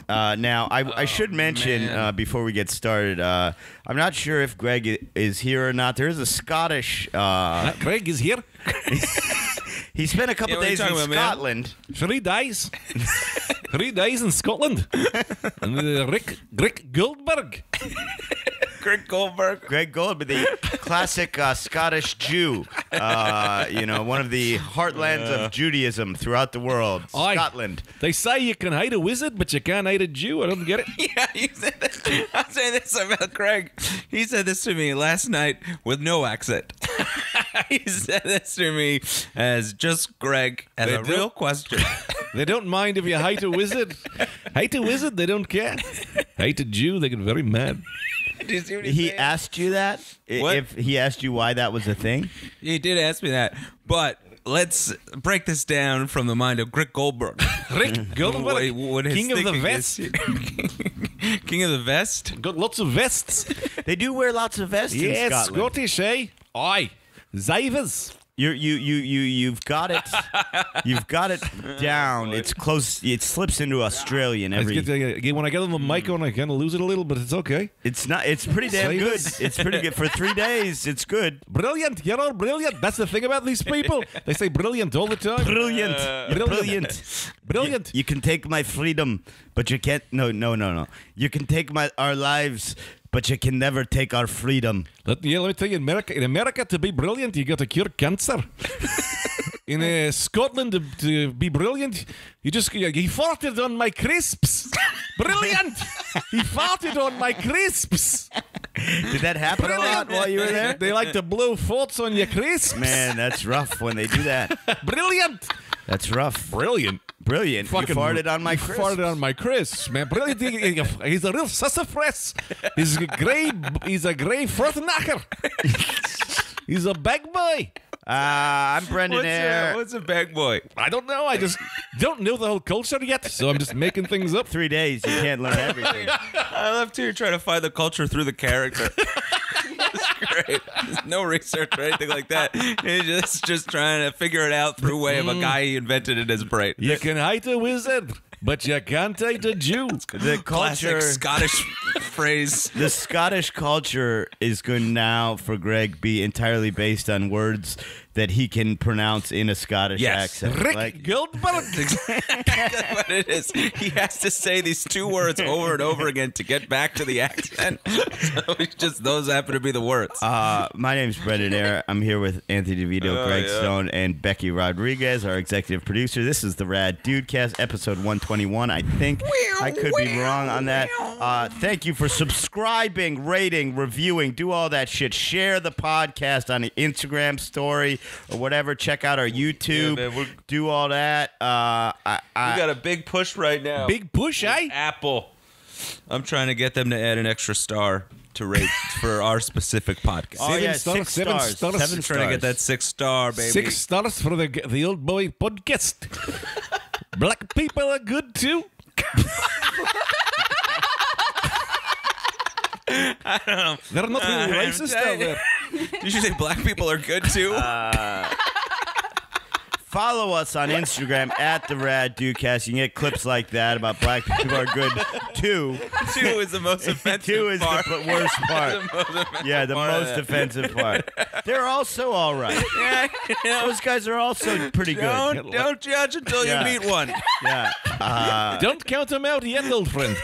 Now, I should mention before we get started, I'm not sure if Greg is here or not. There is a Scottish... Greg is here. He spent a couple days in Scotland. 3 days. 3 days in Scotland. And Rick Goldberg. Greg Goldberg, the classic Scottish Jew. One of the heartlands of Judaism throughout the world. Scotland. They say you can hate a wizard, but you can't hate a Jew. I don't get it. Yeah, you said that. I'm saying this about Greg. He said this to me last night with no accent. He said this to me as just Greg as a real question. They don't mind if you hate a wizard. Hate a wizard, they don't care. Hate a Jew, they get very mad. He asked you that? What? If he asked you why that was a thing? He did ask me that. But let's break this down from the mind of Rick Goldberg. Rick Goldberg, King of the Vest. King of the Vest? Got lots of vests. They do wear lots of vests in Scotland. Yes, Scottish, eh? Aye. Zivers. You've got it. You've got it down. It's close. It slips into Australian every. When I get on the mic on, I kind of lose it a little, but it's okay. It's not. It's pretty damn good. It's pretty good for 3 days. It's good. Brilliant. You're all brilliant. That's the thing about these people. They say brilliant all the time. Brilliant. Brilliant. You can take my freedom, but you can't. No. You can take our lives. But you can never take our freedom. Let me tell you, in America, to be brilliant, you got to cure cancer. In Scotland, to be brilliant, he farted on my crisps. Brilliant! He farted on my crisps. Did that happen a lot while you were there? They like to blow farts on your crisps. Man, that's rough when they do that. Brilliant! That's rough. Brilliant. Fucking you farted on my crisps. Farted on my crisps, man. Brilliant. He's a real sassafras. He's a grey frotnacker. He's a bag boy. I'm Brendan Eyre. What's a bag boy? I don't know. I just don't know the whole culture yet, so I'm just making things up. 3 days, you can't learn everything. I love to try to find the culture through the character. It's great. There's no research or anything like that. He's just trying to figure it out through way of a guy he invented in his brain. You can hate a wizard, but you can't hate a Jew. The culture, classic Scottish phrase. The Scottish culture is going now for Greg be entirely based on words that he can pronounce in a Scottish accent. Rick Goldberg. That's what it is. He has to say these 2 words over and over again to get back to the accent. So it's just those happen to be the words. My name's Brendan Eyre. I'm here with Anthony DeVito, Greg Stone, and Becky Rodriguez, our executive producer. This is the Rad Dudecast, episode 121. I think I could be wrong on that. Thank you for subscribing, rating, reviewing, do all that shit. Share the podcast on the Instagram story or whatever. Check out our YouTube. Yeah, man, do all that. We got a big push right now. Big push, eh? Apple. I'm trying to get them to add an extra star to rate for our specific podcast. Oh, yeah, 7 stars. 7 stars. Trying to get that 6-star, baby. 6 stars for the Old Boy podcast. Black people are good too. I don't know. They're not really racist out there. Did you say black people are good too? Follow us on Instagram at the Rad Dudecast. You can get clips like that about black people are good too. 2 is the most offensive 2 is part. the worst part. The most offensive part. They're also all right. Yeah, those guys are also pretty good. Don't judge until you meet one. Yeah. Don't count them out yet, old friend.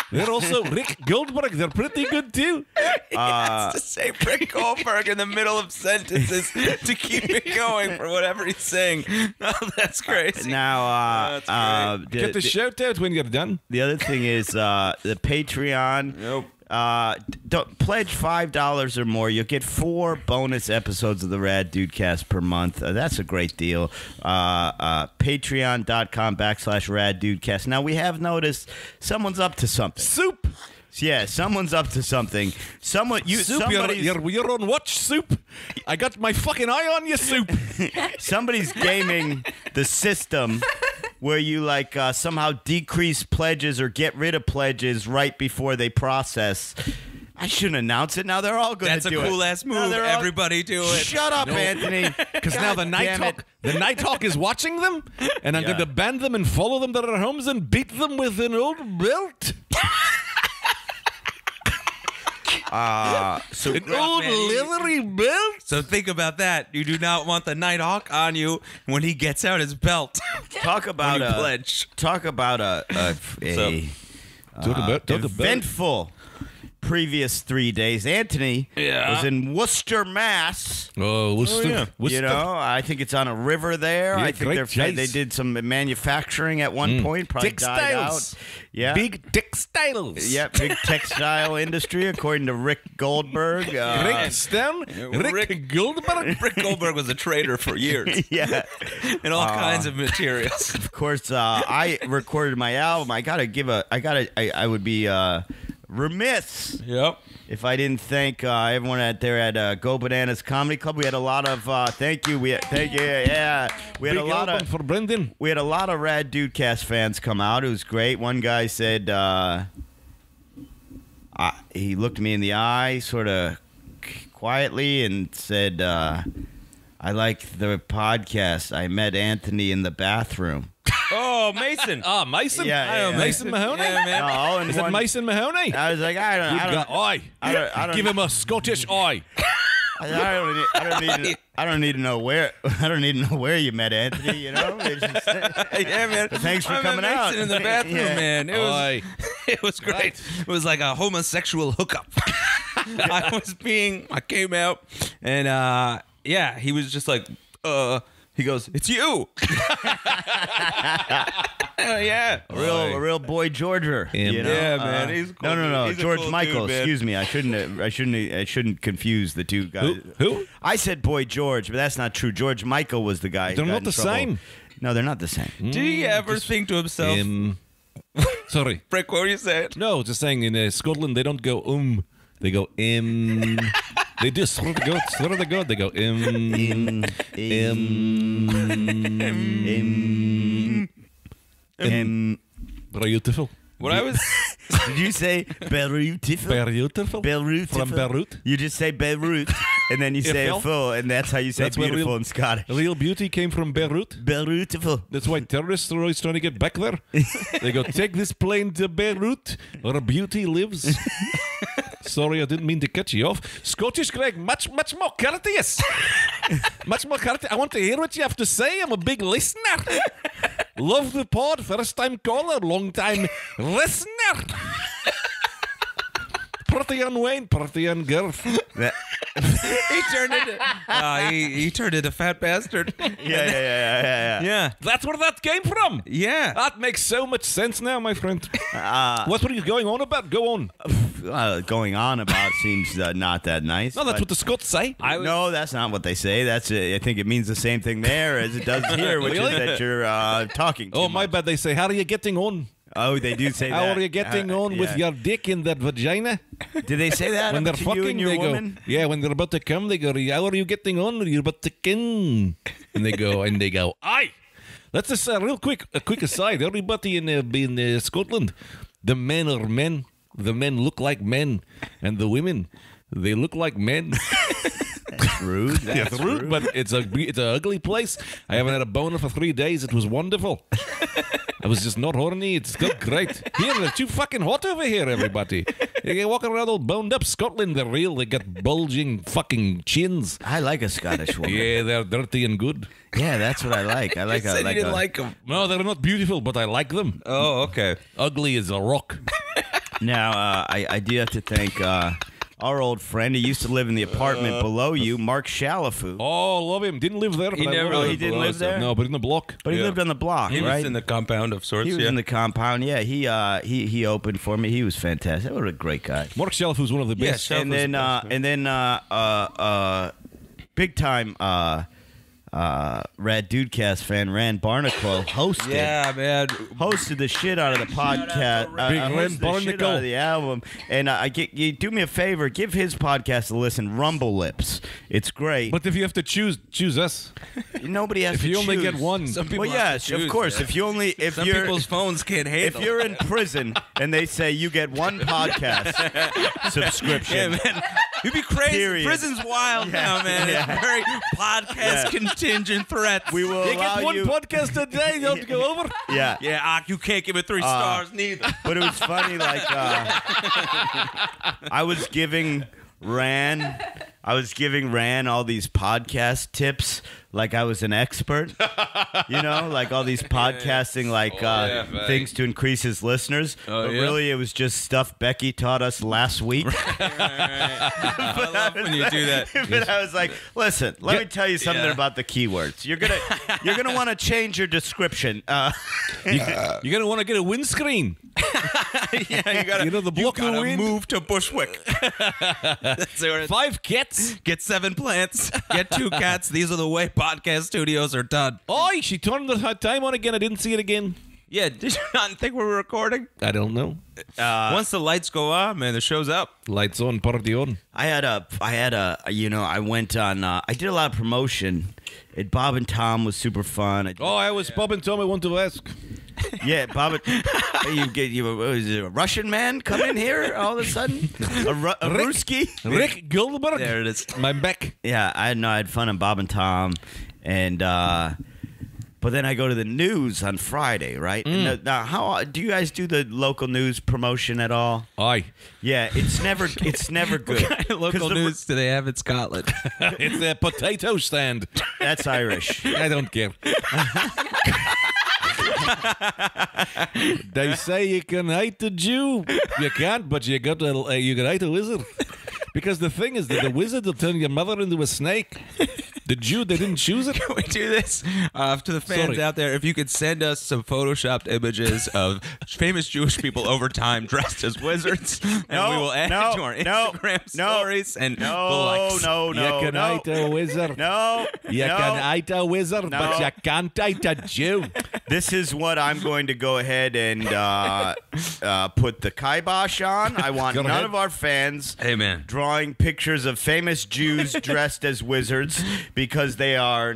They're also Rick Goldberg. They're pretty good too. He has to say Rick Goldberg in the middle of sentences to keep it going for whatever he's saying. Oh, that's crazy. Now, get the shout out when you're done. The other thing is the Patreon. Nope. Don't pledge $5 or more. You'll get 4 bonus episodes of the Rad Dudecast per month. That's a great deal. Patreon.com/Rad Dudecast. Now, we have noticed someone's up to something. Soup. Yeah, someone's up to something. Soup, you're on watch, Soup. I got my fucking eye on you, Soup. Somebody's gaming the system where you somehow decrease pledges or get rid of pledges right before they process. I shouldn't announce it. Now they're all going That's to a do it. cool-ass Now move. they're all- Everybody do it. Shut up, Anthony. Because now the Nighthawk is watching them, and I'm going to ban them and follow them to their homes and beat them with an old belt. So An old leathery belt. So think about that. You do not want the Nighthawk on you when he gets out his belt. talk about When you a pledge. talk about a Talk about eventful previous 3 days. Anthony was in Worcester, Mass. Oh, Worcester. You know, I think it's on a river there. Yeah, I think great they place. did some manufacturing at one point. Probably died out. Textiles. Yeah. Big textiles. Yeah, big textile industry, according to Rick Goldberg. Rick Stone. Rick Goldberg. Rick Goldberg was a trader for years Yeah. in all kinds of materials. Of course, I recorded my album. I would be remiss Yep. if I didn't thank everyone out there at Go Bananas Comedy Club. We had a lot of thank you. We had a Big lot album of for Brendan. we had a lot of Rad Dudecast fans come out. It was great. One guy said he looked me in the eye, sort of quietly, and said, "I like the podcast. I met Anthony in the bathroom." Oh, Mason. Ah, Mason. Yeah. Mason Mahoney. Yeah, man. No, and Is it one- Mason Mahoney? I was like, I don't Give him a Scottish eye. I don't need to know where. I don't need to know where you met Anthony. You know. It's just- Yeah, man. Thanks for I met coming out. Mason in the bathroom, Yeah. man. Aye. It was great. It was like a homosexual hookup. I came out, and he was just like, he goes, "It's you." Yeah. A real boy Georger. You know? Yeah, man. He's a cool No. dude. He's a George cool Michael. dude, man. Excuse me. I shouldn't confuse the two guys. Who? I said boy George, but that's not true. George Michael was the guy. who They're got not in the trouble. same. No, they're not the same. Did he ever think to himself, Sorry. Frick, what were you saying? No, just saying in Scotland they don't go They go They do swear to God, they go Beautiful. What I was. Did you say beautiful? Beautiful. Beirut. From Beirut. You just say Beirut, and then you say Phil? it full, and that's how you say That's where beautiful real- in Scottish. Real beauty came from Beirut. Beautiful. That's why terrorists are always trying to get back there. They go, take this plane to Beirut, where beauty lives. Sorry, I didn't mean to cut you off. Scottish Greg, much more courteous. Much more courteous. I want to hear what you have to say. I'm a big listener. Love the pod. First time caller, long time listener. Pretty on Wayne, pretty on Girth. He turned into. He turned into fat bastard. Yeah. Yeah. That's where that came from. Yeah. That makes so much sense now, my friend. What were you going on about? Go on. Going on about seems not that nice. No, that's but- what the Scots say. No, that's not what they say. That's I think it means the same thing there as it does here, which Really? is that you're talking. Too Oh, my much. bad. They say, how are you getting on? Oh, they do say that. How are you getting on with your dick in that vagina? Did they say that When they're to you fucking, and your they woman? go, yeah, when they're about to come, they go, how are you getting on? You're about to come. And they go, aye. That's just a quick aside. Everybody in Scotland, the men are men. The men look like men. And the women, they look like men. Rude. It's rude, but it's an ugly place. I haven't had a boner for 3 days. It was wonderful. I was just not horny. It's still great. Here, they're too fucking hot over here, everybody. You're walking around all boned up. Scotland, they're real. They got bulging fucking chins. I like a Scottish woman. Yeah, they're dirty and good. Yeah, that's what I like. I like You said you didn't a like him. No, they're not beautiful, but I like them. Oh, okay. Ugly as a rock. Now, I do have to thank our old friend. He used to live in the apartment below you, Mark Shalafu. Oh, love him. Didn't live there. He but I never love lived him. didn't live there? No, but in the block. But he Yeah. lived on the block, He right? was in the compound of sorts. He was yeah. in the compound. Yeah, he opened for me. He was fantastic. What a great guy. Mark Shelf, who's one of the best. Shelf was the best, Big time Rad Dudecast fan Rand Barnacle hosted. Yeah, man. Hosted the shit out of the podcast. Big hosted Rand the shit Barnacle. out of the album. And you do me a favor, give his podcast a listen. Rumble Lips. It's great. But if you have to choose us. Nobody has If to you only choose. get one. Some people Well, have yes, to choose, of course. man. If Some you're people's phones can't handle if you're in prison and they say you get one podcast subscription. Yeah, man. You'd be crazy. Period. Prison's wild now, man. Yeah. It's very podcast contingent threats. We will You allow get one you. podcast a day, don't go over. Yeah. Yeah, you can't give it 3 stars neither. But it was funny, like I was giving Ran all these podcast tips like I was an expert. You know, like all these podcasting things to increase his listeners. Oh, but yeah? really it was just stuff Becky taught us last week. I love when you do that. But I was like, listen, let me tell you something about the keywords. You're gonna want to change your description. You're gonna want to get a windscreen. Yeah, you gotta, the block of wind. move to Bushwick. That's where 5 cats. get 7 plants, get 2 cats. These are the way podcast studios are done. Oi, she turned the time on again. I didn't see it again. Yeah, did you not think we were recording? I don't know. Once the lights go on, man, the show's up. Lights on, party on. I went on, I did a lot of promotion. Bob and Tom was super fun. I was Bob and Tom. I want to ask. Yeah, Bob, was it a Russian man come in here all of a sudden? A Ruski? Rick Gilbert. There it is. My back. Yeah, I had fun on Bob and Tom, and but then I go to the news on Friday, right? And now, how do you guys do the local news promotion at all? Aye. Yeah, it's never good. Local 'Cause the- news do they have in Scotland? It's a potato stand. That's Irish. I don't care. They say you can hate a Jew. You can't, but you can hate a wizard. Because the thing is that the wizard will turn your mother into a snake. The Jew, they didn't choose it. Can we do this to the fans Sorry. out there? If you could send us some photoshopped images of famous Jewish people over time dressed as wizards, and we will add it to our Instagram stories and the likes. You can hate a wizard. You can hate a wizard, but you can't hate a Jew. This is what I'm going to go ahead and put the kibosh on. I want Go none ahead. of our fans Hey, man. drawing pictures of famous Jews dressed as wizards because they are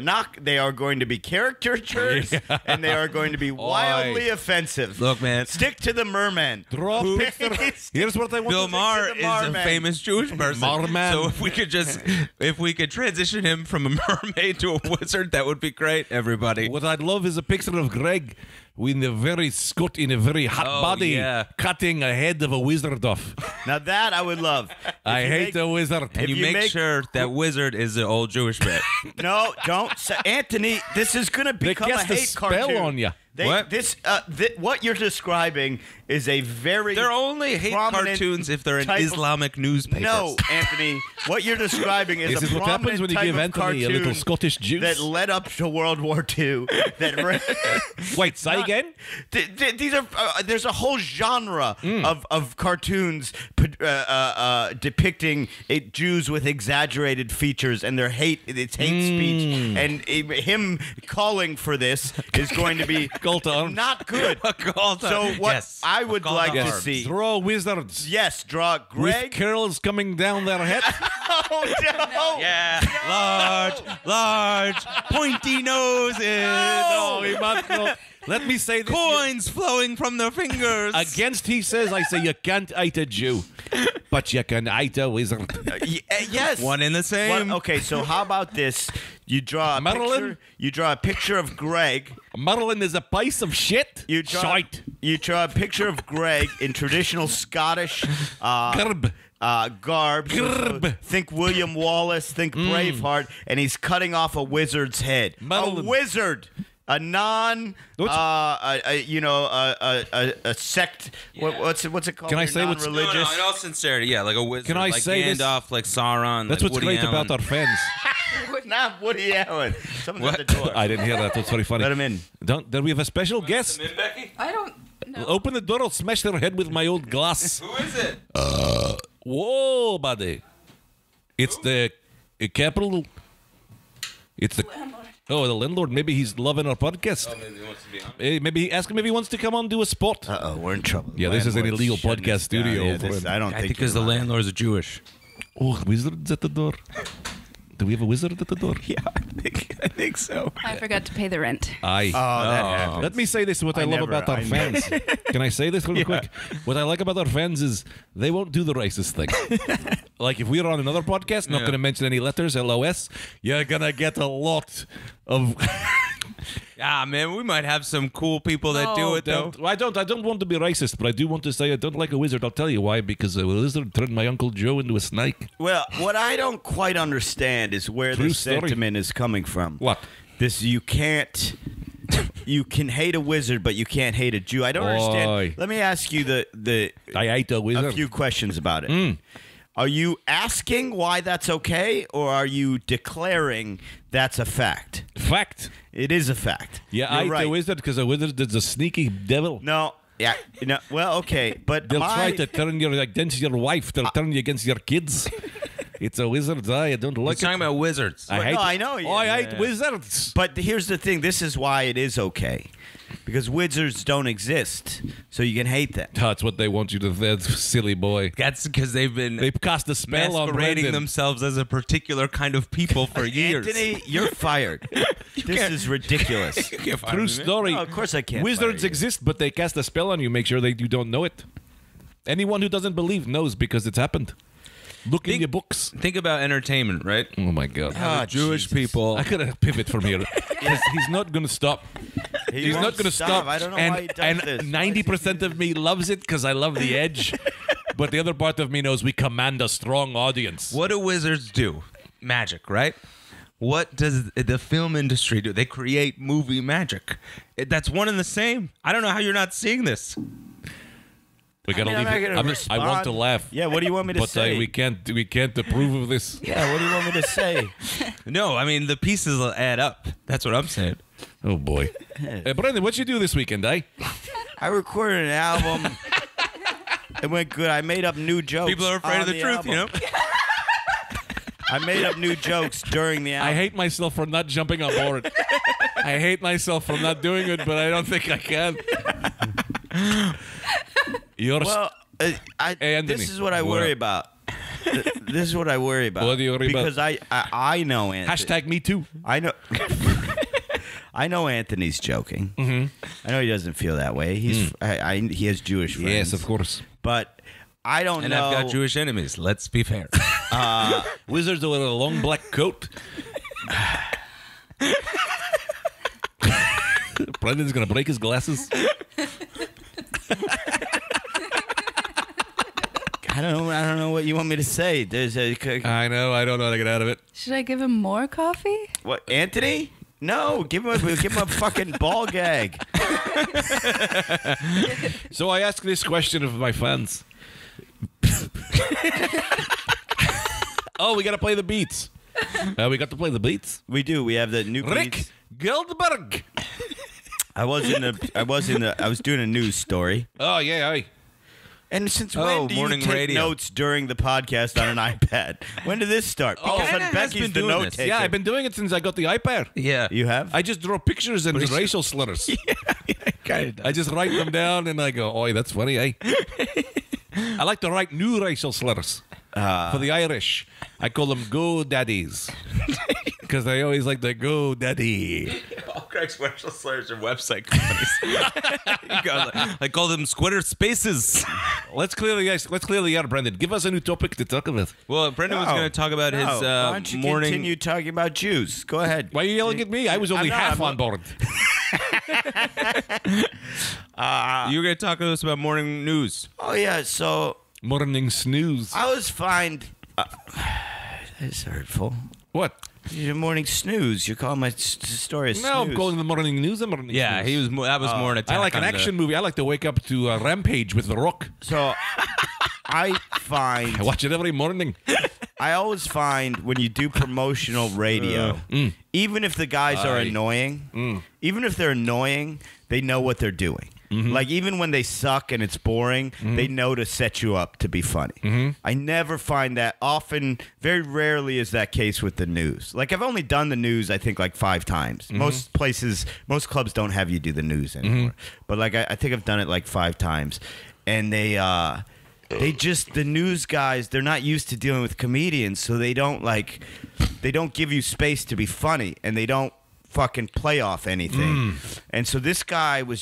going to be caricatures and they are going to be wildly offensive. Look, man. Stick to the merman. Draw a picture. Here's what I want Bill to Maher the is a Marman. famous Jewish person. Marman. So if we could transition him from a mermaid to a wizard, that would be great, everybody. What I'd love is a picture of Greg in a very hot body, yeah. cutting a head of a wizard off. Now that I would love. I hate a wizard. And you you make make- sure that wizard is an old Jewish man. No, don't. Say, Anthony, this is going to become a cast a hate spell cartoon. on ya. What? What you're describing is a very They're only hate prominent cartoons if they're in type of- Islamic newspapers. No, Anthony, what you're describing is This a is what happens prominent when you type give of Anthony a little cartoon Scottish juice. that led up to World War II. Wait, say again? These are there's a whole genre of cartoons depicting Jews with exaggerated features and their hate. It's hate speech, and him calling for this is going to be Call to arms. not good. Call to- So what yes. I would Call like to to arms. see, Draw wizards yes, draw with Greg. curls coming down their head. Oh no! Yeah, large, pointy noses. No, he must not. Let me say this. Coins flowing from their fingers. Against he says, I say you can't hate a Jew, but you can hate a wizard. Yes, One in the same. Okay, so how about this? You draw a Marilyn? picture. You draw a picture of Greg. Marilyn is a piece of shit. You draw. Shite. You draw a picture of Greg in traditional Scottish Gerb. garb. Grb. Think William Wallace. Think Braveheart, and he's cutting off a wizard's head. Marilyn. A wizard. A sect. What's it called? Can I You're say what's- non-religious? in all sincerity, yeah, like a wizard. Can I like say this? Gandalf, like Sauron. That's like what's Woody great Allen. about our fans. Not Woody Allen. Someone's What? at the door. I didn't hear that. That's very funny. Let him in. Then we have a special guest. I don't know. Open the door. I'll smash their head with my old glass. Who is it? Whoa, buddy. It's the capital. It's the. Oh, the landlord. Maybe he's loving our podcast. Oh, maybe he wants to be on. Maybe ask him if he wants to come on and do a spot. Uh-oh, we're in trouble. Yeah, this is an Landlord's illegal shutting podcast us down. studio. Yeah, friend. I don't I think think because the you're allowed. landlords are Jewish. Oh, wizards at the door. Do we have a wizard at the door? Yeah, I think so. I forgot to pay the rent. Aye. Oh, that happens. Let me say this, what I, I love never- about our I fans. Can I say this really quick? What I like about our fans is they won't do the racist thing. Like if we're on another podcast, not going to mention any letters, LOS, you're going to get a lot of... Yeah, man, we might have some cool people that do it, though. I don't want to be racist, but I do want to say I don't like a wizard. I'll tell you why. Because a wizard turned my Uncle Joe into a snake. Well, what I don't quite understand is where True this story. sentiment is coming from. What? This you can't. You can hate a wizard, but you can't hate a Jew. I don't Oi. understand. Let me ask you I hate a wizard. a few questions about it. Are you asking why that's okay, or are you declaring that's a fact? Fact. It is a fact. Yeah, You're I hate right. a wizard because a wizard is a sneaky devil. No. Yeah. No. Well, okay, but They'll try to turn you against your wife. They'll turn you against your kids. It's a wizard's eye. I don't like He's talking it. about wizards. I hate. I know. I Yeah, hate yeah. wizards. But here's the thing. This is why it is okay, because wizards don't exist, so you can hate them. That's what they want you to. That silly boy. That's because they've been They cast a spell on masquerading Brendan. themselves as a particular kind of people for years. Anthony, you're fired. This is ridiculous. True story. No, of course I can't Wizards fire you. exist, but they cast a spell on you. Make sure you don't know it. Anyone who doesn't believe knows because it's happened. Look in your books. Think about entertainment, right? Oh my god. Ah, Jewish Jesus. people. I gotta pivot from here. He's not gonna stop. He's won't not going to stop. I don't know and, why he does and this. 90% of me loves it because I love the edge. But the other part of me knows we command a strong audience. What do wizards do? Magic, right? What does the film industry do? They create movie magic. That's one and the same. I don't know how you're not seeing this. We gotta I'm leave. not it. gonna I want respond. to laugh. Yeah, what do you want me to But say? we can't approve of this. Yeah, what do you want me to say? No, I mean, the pieces will add up. That's what I'm saying. Oh boy. Brendan, what'd you do this weekend, eh? I recorded an album. It went good. I made up new jokes. People are afraid on of the truth, album. you know? I made up new jokes during the album. I hate myself for not jumping on board. I hate myself for not doing it, but I don't think I can. You're Well, Hey, Anthony. this is what I What worry up? about. This is what I worry about. What do you worry about? because I know Anthony. hashtag me too. I know. I know Anthony's joking. Mm-hmm. I know he doesn't feel that way. He's he has Jewish friends. Yes, of course. But I don't And know. I've got Jewish enemies. Let's be fair. Wizards with a long black coat. Brendan's gonna break his glasses. I don't know what you want me to say. There's a I know. I don't know how to get out of it. Should I give him more coffee? what? Anthony? No, give him a fucking ball gag. So I ask this question of my fans. Oh, we gotta play the beats. We got to play the beats. We do. We have the new Rick beats. Gildberg. I was doing a news story. Oh yeah, aye. And since Oh, when do you morning take radio. notes during the podcast on an iPad? When did this start? Because Kinda has Becky's been the doing note this. taker. Yeah, I've been doing it since I got the iPad. Yeah. You have? I just draw pictures and racial slurs. kind of. I just write them down and I go, "Oi, that's funny, eh?" I like to write new racial slurs for the Irish. I call them "Go Daddies" because they always like to "Go Daddy." All Craig's racial slurs are website companies. I call them Squitter Spaces. Let's clear the air, Brendan. Give us a new topic to talk about. Well, Brendan was going to talk about his Why don't you morning. continue talking about Jews? Go ahead. Why are you yelling at me? I was only I'm not- half I'm on board. You were going to talk to us about morning news. Oh yeah. So Morning snooze. I was fine. That's hurtful. What? Your morning snooze. You're calling my story a snooze. No, I'm calling the morning news a morning Yeah, snooze. he was. That was more an attack. I like an on action movie. I like to wake up to Rampage with The Rock. So I find I watch it every morning. I always find when you do promotional radio, even if the guys are Aye. annoying, even if they're annoying, they know what they're doing. Like, even when they suck and it's boring, they know to set you up to be funny. I never find that often. Very rarely is that case with the news. Like, I've only done the news, I think, like 5 times. Most clubs don't have you do the news anymore. But, like, I think I've done it like 5 times. And the news guys, they're not used to dealing with comedians, so they don't give you space to be funny, and they don't fucking play off anything. And so this guy was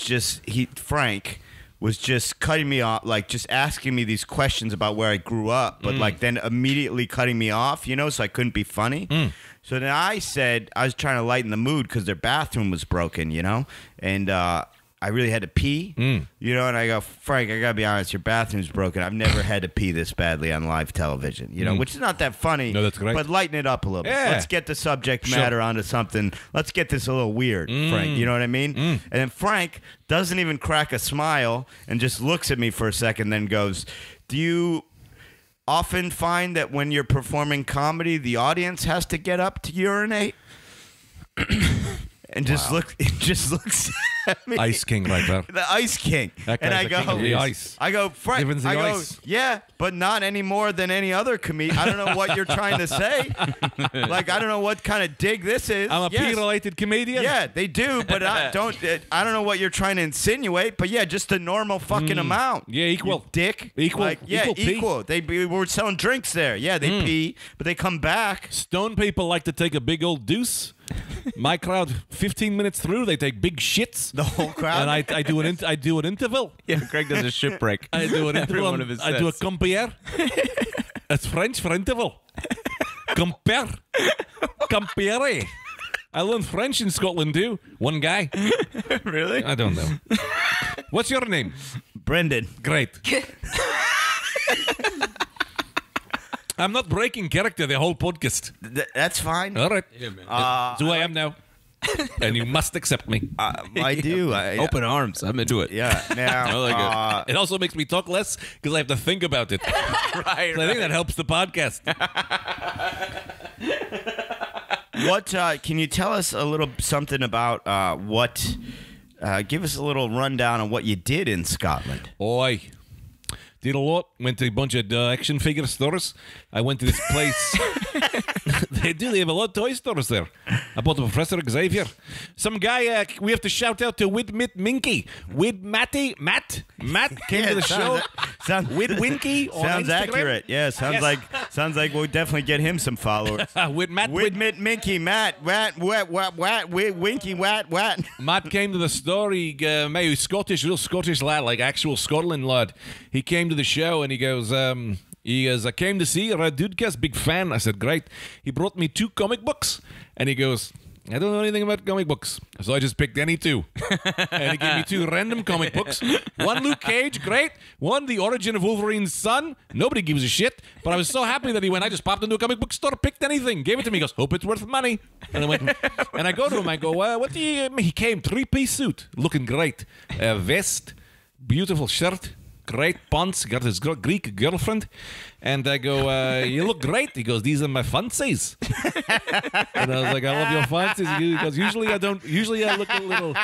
Frank was just cutting me off, like just asking me these questions about where I grew up, but like then immediately cutting me off, so I couldn't be funny. So then I said, I was trying to lighten the mood because their bathroom was broken, and I really had to pee, and I go, Frank, I gotta be honest, your bathroom's broken. I've never had to pee this badly on live television, which is not that funny. No, that's great. But lighten it up a little bit. Yeah. Let's get the subject matter onto something. Let's get this a little weird, Frank. You know what I mean? And then Frank doesn't even crack a smile and just looks at me for a second, then goes, do you often find that when you're performing comedy, the audience has to get up to urinate? And just looks at me. Ice King right there. The Ice King. That guy's And I the go, king of the ice. I go, Frank. Given's the I go, ice. yeah, but not any more than any other comedian. I don't know what you're trying to say. Like, I don't know what kind of dig this is. I'm a pee-related comedian. Yeah, they do, but I don't know what you're trying to insinuate. But yeah, just the normal fucking amount. Yeah, equal. You dick. Equal. Like, yeah, Equal pee. We were selling drinks there. Yeah, they pee, but they come back. Stone people like to take a big old deuce. My crowd, 15 minutes through, they take big shits. The whole crowd. And I do an interval. Yeah, Greg does a shipwreck. I do an Every interval. one of his I do a sets. compere. It's French for interval. Compere. Compere. I learned French in Scotland too. One guy. Really? I don't know. What's your name? Brendan. Great. I'm not breaking character the whole podcast. That's fine. All right. Yeah, man. That's who I am now. And you must accept me. I do. Open arms. I'm into it. Yeah. Now, I like It also makes me talk less because I have to think about it. Right. So I think that helps the podcast. what can you tell us a little something about what? Give us a little rundown on what you did in Scotland. Oi. Did a lot. Went to a bunch of action figure stores. I went to this place. They have a lot of toy stores there. I bought a Professor Xavier. Some guy, we have to shout out to Widmit Minky. Matt came to the show. Wid Winky on Sounds Instagram. accurate. Yeah, sounds like we'll definitely get him some followers. With Matt. Widmit Minky, Matt, Winky, Wat. Matt came to the store. He real Scottish lad, like actual Scotland lad. He came to the show and he goes, I came to see Red Dudecast, big fan. I said, great. He brought me 2 comic books and he goes, I don't know anything about comic books. So I just picked any 2. And he gave me 2 random comic books. One Luke Cage, great. One The Origin of Wolverine's Son. Nobody gives a shit. But I was so happy that he went, I just popped into a comic book store, picked anything, gave it to me. He goes, hope it's worth money. And I went, and I go to him, I go, what do you, he came, 3-piece suit, looking great. Vest, beautiful shirt. Great pants, got his Greek girlfriend, and I go, you look great. He goes, these are my fancies. And I was like, I love your fancies. He goes, usually I look a little,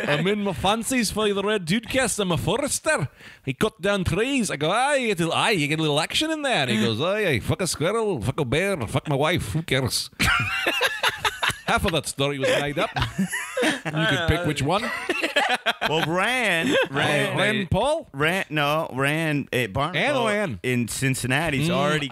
I'm in my fancies for the Red Dudecast. I'm a forester. He cut down trees. I go, you get a little action in there. And he goes, fuck a squirrel, fuck a bear, fuck my wife, who cares? Half of that story was made up. You could pick which one. Well, Rand Paul? Rand Barnacle in Cincinnati. He's already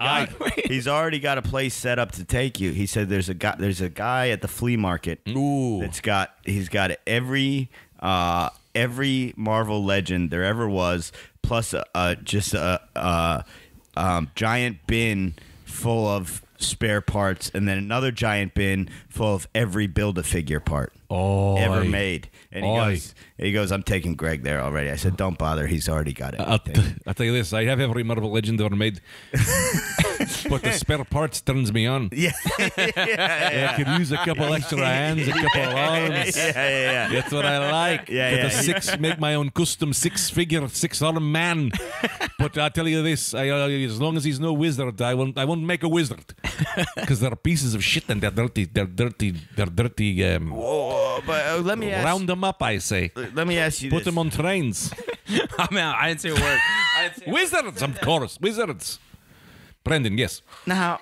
got a place set up to take you. He said there's a guy at the flea market. Ooh. He's got every Marvel legend there ever was, plus just a giant bin full of spare parts, and then another giant bin full of every Build-A-Figure part ever made. And he goes, I'm taking Greg there already. I said, don't bother. He's already got it. I'll tell you this. I have every Marvel legend ever made. But the spare parts turns me on. Yeah. I could use a couple extra hands, a couple arms. Yeah. That's what I like. Make my own custom 6-figure, 6-arm man. But I'll tell you this. As long as he's no wizard, I won't make a wizard. Because they're pieces of shit and they're dirty. let me ask. Round them up, I say. Let me ask you Put this. them on trains. I'm out. I didn't say a word. Wizards, of course. Wizards. Brendan, yes. Now,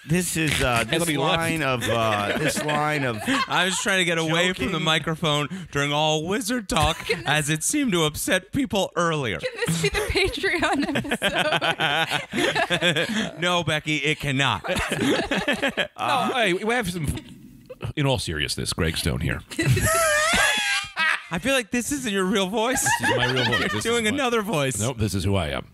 this is this he line of I was trying to get away from the Joking. microphone during all wizard talk, as it seemed to upset people earlier. Can this be the Patreon episode? No, Becky, it cannot. Hey, we have some. In all seriousness, Greg Stone here. I feel like this isn't your real voice. This is my real voice. This Doing is my- another voice. Nope, this is who I am.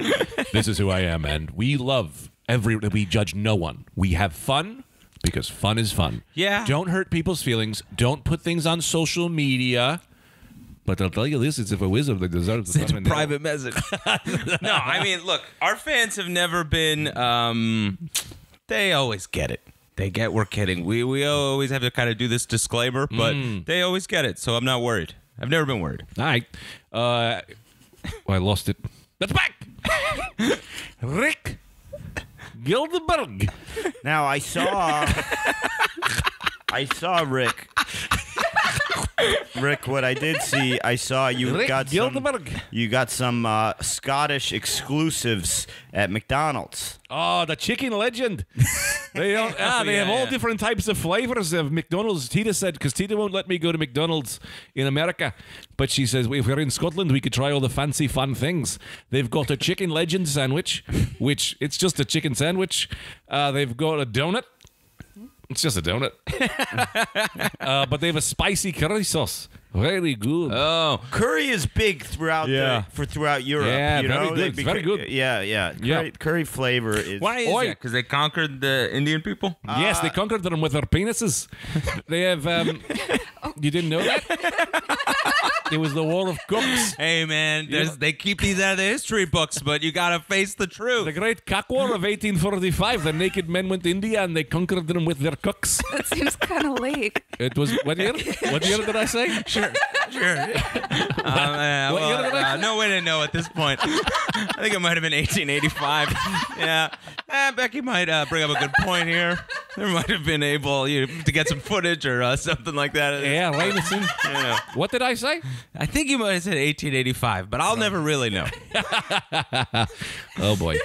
This is who I am, and we love we judge no one. We have fun because fun is fun. Yeah. Don't hurt people's feelings. Don't put things on social media. But I'll tell you this: it's if a wizard that deserves It's a private message. No, I mean, look, our fans have never been. They always get it. They get we're kidding. We always have to kind of do this disclaimer, but they always get it, so I'm not worried. I've never been worried. All right. I lost it. That's back. Rick Gildeberg. Now I saw Rick. Rick, what I did see, I saw you Rick got Gildeberg. some Scottish exclusives at McDonald's. Oh, the chicken legend. They don't. They have all different types of flavors of McDonald's. Tita said, because Tita won't let me go to McDonald's in America, but she says if we're in Scotland, we could try all the fancy, fun things. They've got a chicken legend sandwich, which it's just a chicken sandwich. They've got a donut. It's just a donut. But they have a spicy curry sauce. Very good. Oh, Curry is big throughout throughout Europe. Yeah, you very know? good. It's very good. Yeah. Curry flavor is. why is that? Because they conquered the Indian people? Yes, they conquered them with their penises. They have. You didn't know that? It was the War of Cooks. Hey, man, they keep these out of the history books, but you got to face the truth. The Great Cock War of 1845. The naked men went to India and they conquered them with their cooks. That seems kind of late. It was what year? What year did I say? Sure. What year did I say? No way to know at this point. I think it might have been 1885. Yeah. Becky might bring up a good point here. There might have been able to get some footage or something like that. Yeah, Rainison. Yeah. What did I say? I think you might have said 1885, but I'll never really know. Oh boy,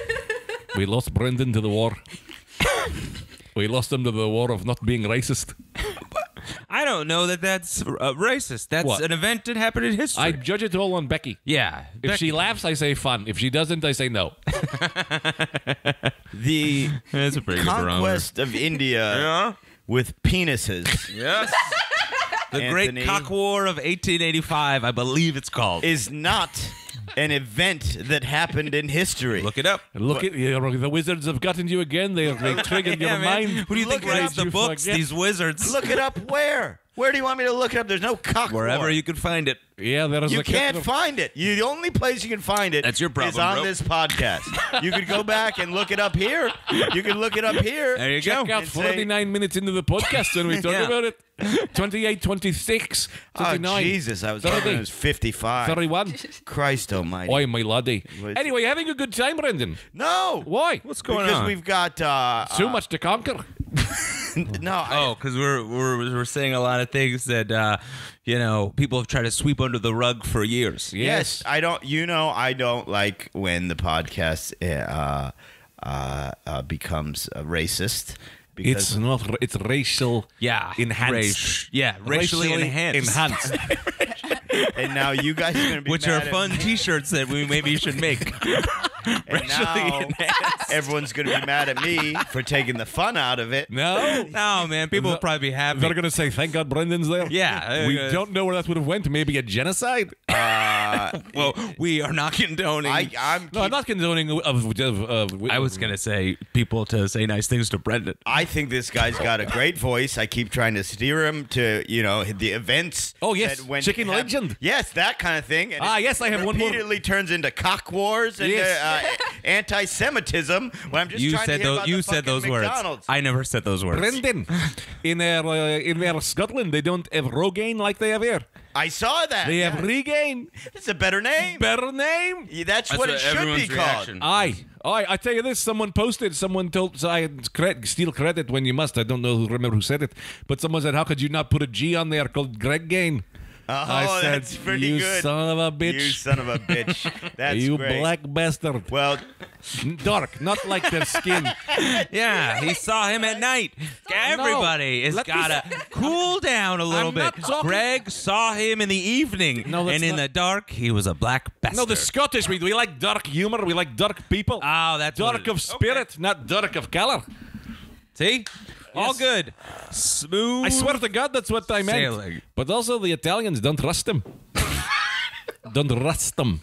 we lost Brendan to the war. We lost him to the war of not being racist. I don't know that that's racist. That's What? an event that happened in history. I judge it all on Becky. Yeah. If she laughs, I say fun. If she doesn't, I say no. The That's a pretty good conquest of India Yeah. with penises Yes. The Anthony. Great Cock War of 1885, I believe it's called. is not an event that happened in history. Look it up. Look at the wizards have gotten you again. They triggered your Yeah, man. mind. Who do you think Look it writes up. the books? Forget. These wizards. Look it up where? Where do you want me to look it up? There's no cock Wherever war. you can find it. Yeah, there is You a can't find it. The only place you can find it That's your problem, is on bro. this podcast. You could go back and look it up here. You can look it up here. There you Check go. out And say- 49 minutes into the podcast when we talk Yeah. about it. 28, 26, Oh, 29. Jesus. I was 30. hoping it was 55. 31. Christ almighty. Oi, my laddie. What? Anyway, having a good time, Brendan. No. Why? What's going Because on? we've got... Too much to conquer. no. Oh, because we're saying a lot of things that people have tried to sweep under the rug for years. Yes, I don't. I don't like when the podcast becomes racist. It's not. It's racial. Yeah, Enhanced. racially enhanced. Enhanced. and now you guys are going to be Which are mad at fun me. T-shirts that we maybe should make. And now everyone's going to be mad at me for taking the fun out of it. No. No, man, people will probably be happy. They're going to say, thank God Brendan's there. Yeah, We don't know where that would have went. Maybe a genocide? Well, we are not condoning. I'm not condoning I was gonna say people to say nice things to Brendan. I think this guy's got a great voice. I keep trying to steer him to, the events. Oh, yes. that when Chicken legend. Yes, that kind of thing. And it yes, I have one more. repeatedly turns into cock wars and Yes. anti-Semitism. When I'm just You trying said to hear those. about You the said fucking those words. McDonald's. I never said those words. Brendan, in their Scotland, they don't have Rogaine like they have here. I saw that. They have yeah. Regain. It's a better name. Better name. Yeah, that's what it should be everyone's called. reaction. I tell you this. Someone posted. Someone told. So I steal credit when you must. I don't remember who said it, but someone said, "How could you not put a G on there called Greg Gain?" Oh, I said, that's pretty you good. son of a bitch. You son of a bitch. That's you great. black bastard. Well, Dark, not like their skin. Yeah, he saw him at night. Everybody has let me- got to cool down a little I'm bit. not talking- Greg saw him in the evening, No, that's and in not- the dark, he was a black bastard. No, the Scottish, we like dark humor. We like dark people. Oh, that's what dark it of is. spirit, not dark of color. See? All Yes. good. Smooth. I swear to God, that's what I meant. Sailing. But also, the Italians don't rust them. Don't rust them.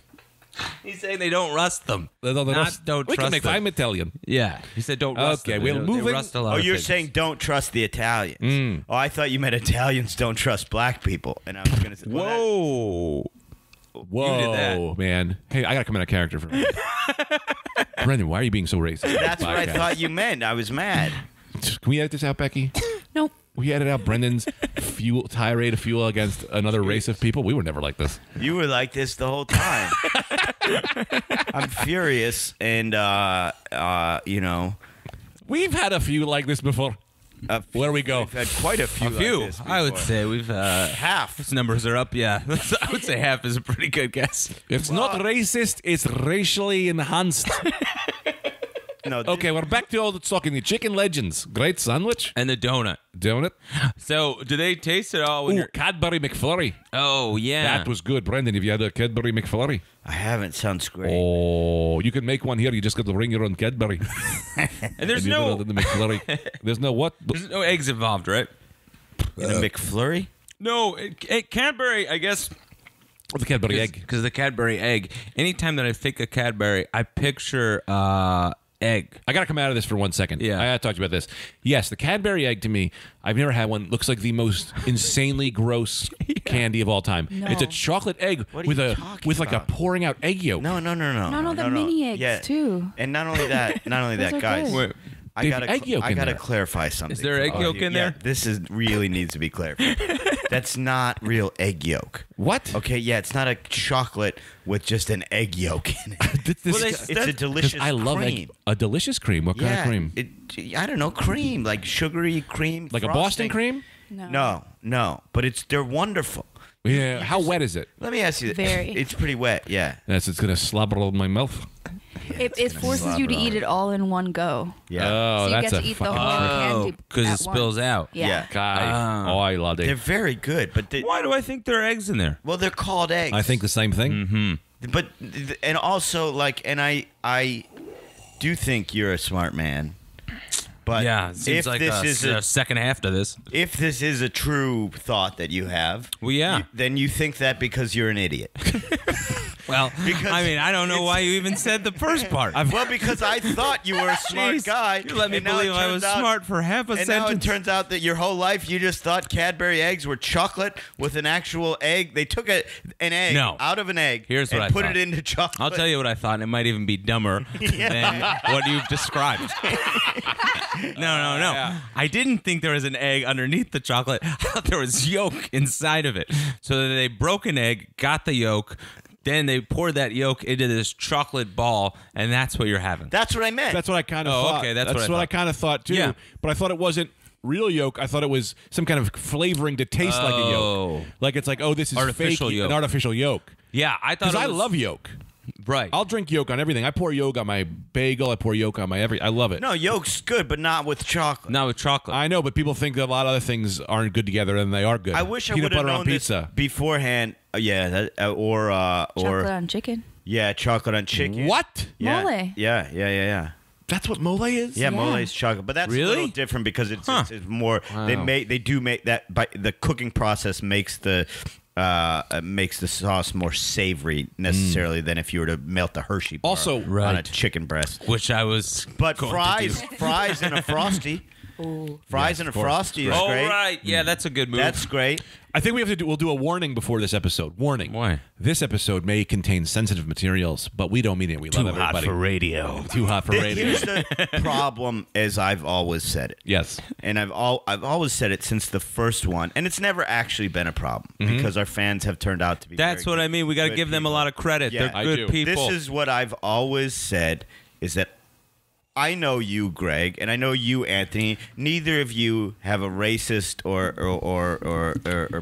He's saying they don't rust them. They don't Not rust. don't we trust can make. them. I'm Italian. Yeah. He said don't rust Okay, them. we're They moving- rust a lot oh, of you're things. saying don't trust the Italians. Oh, I thought you meant Italians don't trust black people, and I was going to say, Whoa. Whoa, You did that. man. Hey, I got to come out of character for a minute. Brendan, why are you being so racist? That's what I Podcast. thought you meant. I was mad. Can we edit this out, Becky? Nope. We edit out Brendan's tirade of fuel against another race of people. We were never like this. You were like this the whole time. I'm furious, and you know, We've had a few like this before. Where we go? we've had quite a few. A few. Like this I would before. say we've half. His numbers are up, yeah. I would say half is a pretty good guess. It's not racist. It's racially enhanced. No, Okay, we're back to all the talking. The chicken legends. Great sandwich. And the donut. Donut. So, do they taste it all when Ooh, you're... Cadbury McFlurry. Oh, yeah. That was good. Brendan, have you had a Cadbury McFlurry? I haven't. Sounds great. Oh, you can make one here. You just got to bring your own Cadbury. And there's And you no... put it in the McFlurry. There's no what? There's no eggs involved, right? In a McFlurry? No, Cadbury, I guess... The Cadbury egg. Because the Cadbury egg. Anytime that I think of Cadbury, I picture egg. I got to come out of this for 1 second. Yeah. I got to talk to you about this. Yes, the Cadbury egg to me, I've never had one. Looks like the most insanely gross candy of all time. No. It's a chocolate egg What are with you a talking with like a about? pouring out egg yolk. No. No, the mini eggs, Yeah. too. And not only that, Those are guys. good. Wait, I There's gotta, egg yolk I in gotta there. clarify something. Is there egg for all yolk of you. in Yeah, there? this is really needs to be clarified. That's not real egg yolk. What? Okay, yeah, it's not a chocolate with just an egg yolk in it. This, Well, they- It's a 'cause delicious I love cream. a delicious cream. What kind Yeah, of cream? I don't know, cream, like sugary cream. Like a frosting. Boston cream? No, but they're wonderful. Yeah. How wet is it? Let me ask you. Very. It's pretty wet. Yeah. Yes, it's gonna slobber all in my mouth. It forces you to eat it all in one go. Yeah. Oh, So you that's get a to eat the fucking whole trick. candy because it at spills once. out. Yeah. God. Oh, I love They're it. very good, but Why do I think there are eggs in there? well, they're called eggs. I think the same thing. Mm-hmm. But and also like, and I do think you're a smart man. But Yeah, it seems if like this is a second half to this. if this is a true thought that you have, Well, yeah. then you think that because you're an idiot. Well, Because I mean, I don't know it's- why you even said the first part. Well, because I thought you were a smart Jeez, guy. You let me and now believe it I turns was out- smart for half a And now it sentence. turns out that your whole life you just thought Cadbury eggs were chocolate with an actual egg. They took an egg No. out of an egg Here's and what I put thought. it into chocolate. I'll tell you what I thought, and it might even be dumber than what you've described. No. I didn't think there was an egg underneath the chocolate. I thought there was yolk inside of it. So they broke an egg, got the yolk, then they poured that yolk into this chocolate ball, and that's what you're having. That's what I meant. That's what I kind of Oh, thought. okay, that's what I what I thought. kind of thought too. Yeah. But I thought it wasn't real yolk. I thought it was some kind of flavoring to taste like a Oh. yolk. Like it's like, oh, this is Artificial fake, yolk. an artificial yolk. Yeah, I thought Because it I was, love yolk. Right. I'll drink yolk on everything. I pour yolk on my bagel. I pour yolk on my I love it. no, yolk's good, but not with chocolate. Not with chocolate. I know, but people think that a lot of other things aren't good together, and they are good. I wish I Peanut would have butter known on pizza. this beforehand. Yeah, or Chocolate on chicken. yeah, chocolate on chicken. What? Yeah, Mole. Yeah. That's what mole is? Yeah, Yeah. mole is chocolate, but that's a Really? little different because it's more. Wow. They do make that. By the cooking process makes the sauce more savory necessarily than if you were to melt the Hershey bar Also- on a Right. chicken breast. Which I was But going fries in a frosty. Fries in a frosty is Oh, great. right. Yeah, that's a good move. That's great. I think we'll do a warning before this episode. Warning. Why? This episode may contain sensitive materials, but we don't mean it. We love everybody. radio. Too hot for radio. Here's the problem, as I've always said it. Yes. And I've always said it since the first one, and it's never actually been a problem because our fans have turned out to be. That's what I mean. We got to good give them a people. lot of credit. Yeah, They're I good do. people. This is what I've always said: is that I know you, Greg, and I know you, Anthony. Neither of you have a racist or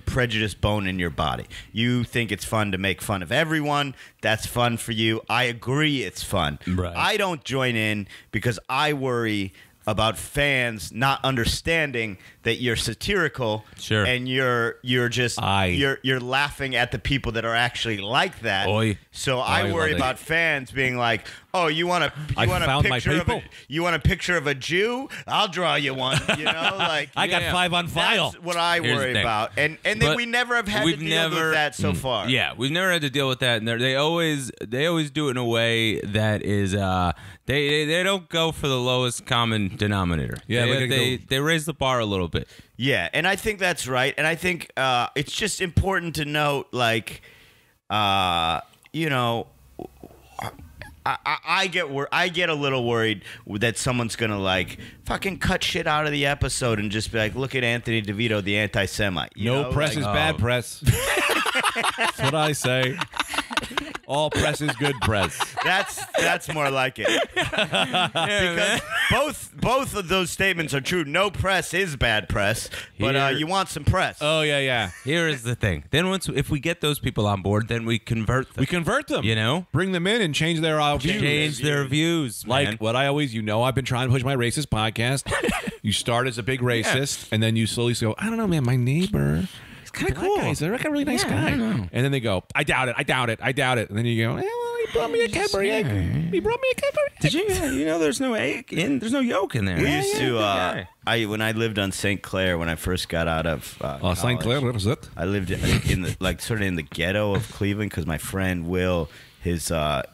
prejudiced bone in your body. You think it's fun to make fun of everyone. That's fun for you. I agree it's fun. Right. I don't join in because I worry about fans not understanding that you're satirical. Sure. And you're just you're laughing at the people that are actually like that. Oi. So I worry love it. about fans being like, "Oh, you want a found my picture of people. you want a picture of a Jew? I'll draw you one." You know, like I got 5 on file. that's what I Here's the worry thing. about, and then But we never have had to we've deal never- with that so far. Yeah, we've never had to deal with that, and they always do it in a way that is they don't go for the lowest common denominator. Yeah, they raise the bar a little bit. Yeah, and I think that's right, and I think it's just important to note, like, you know. I get a little worried that someone's gonna like fucking cut shit out of the episode and just be like, look at Anthony DeVito, the anti-Semite. You No know? press Like, is bad press. That's what I say. All press is good press. That's more like it. Because both of those statements are true. No press is bad press, but Here- you want some press. Oh, yeah. Here is the thing. Then if we get those people on board, then we convert them. We convert them. You know? Bring them in and change their views. Change their views, Like man. what I always, I've been trying to push my racist podcast. You start as a big racist, and then you slowly go, I don't know, man, my neighbor. He's kind of cool. He's like a really nice guy. And then they go, I doubt it. And then you go, well, he brought me a Cadbury egg. He brought me a Cadbury egg. Did you know there's no egg in? There's no yolk in there. We used to. When I lived on St. Clair when I first got out of college, St. Clair, what is it? I lived in the sort of in the ghetto of Cleveland because my friend Will, his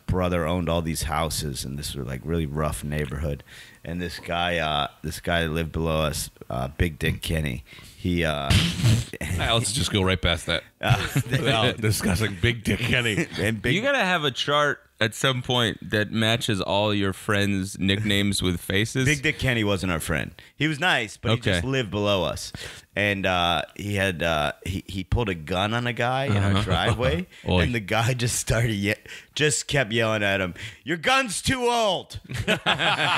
brother owned all these houses, and this was like really rough neighborhood. And this guy that lived below us, Big Dick Kenny, he. Let's just go right past that. Without discussing Big Dick Kenny. and Big You gotta have a chart at some point that matches all your friends' nicknames with faces. Big Dick Kenny wasn't our friend. He was nice, but he just lived below us. And he had he pulled a gun on a guy in our driveway, Oy. and the guy just just kept yelling at him, "Your gun's too old."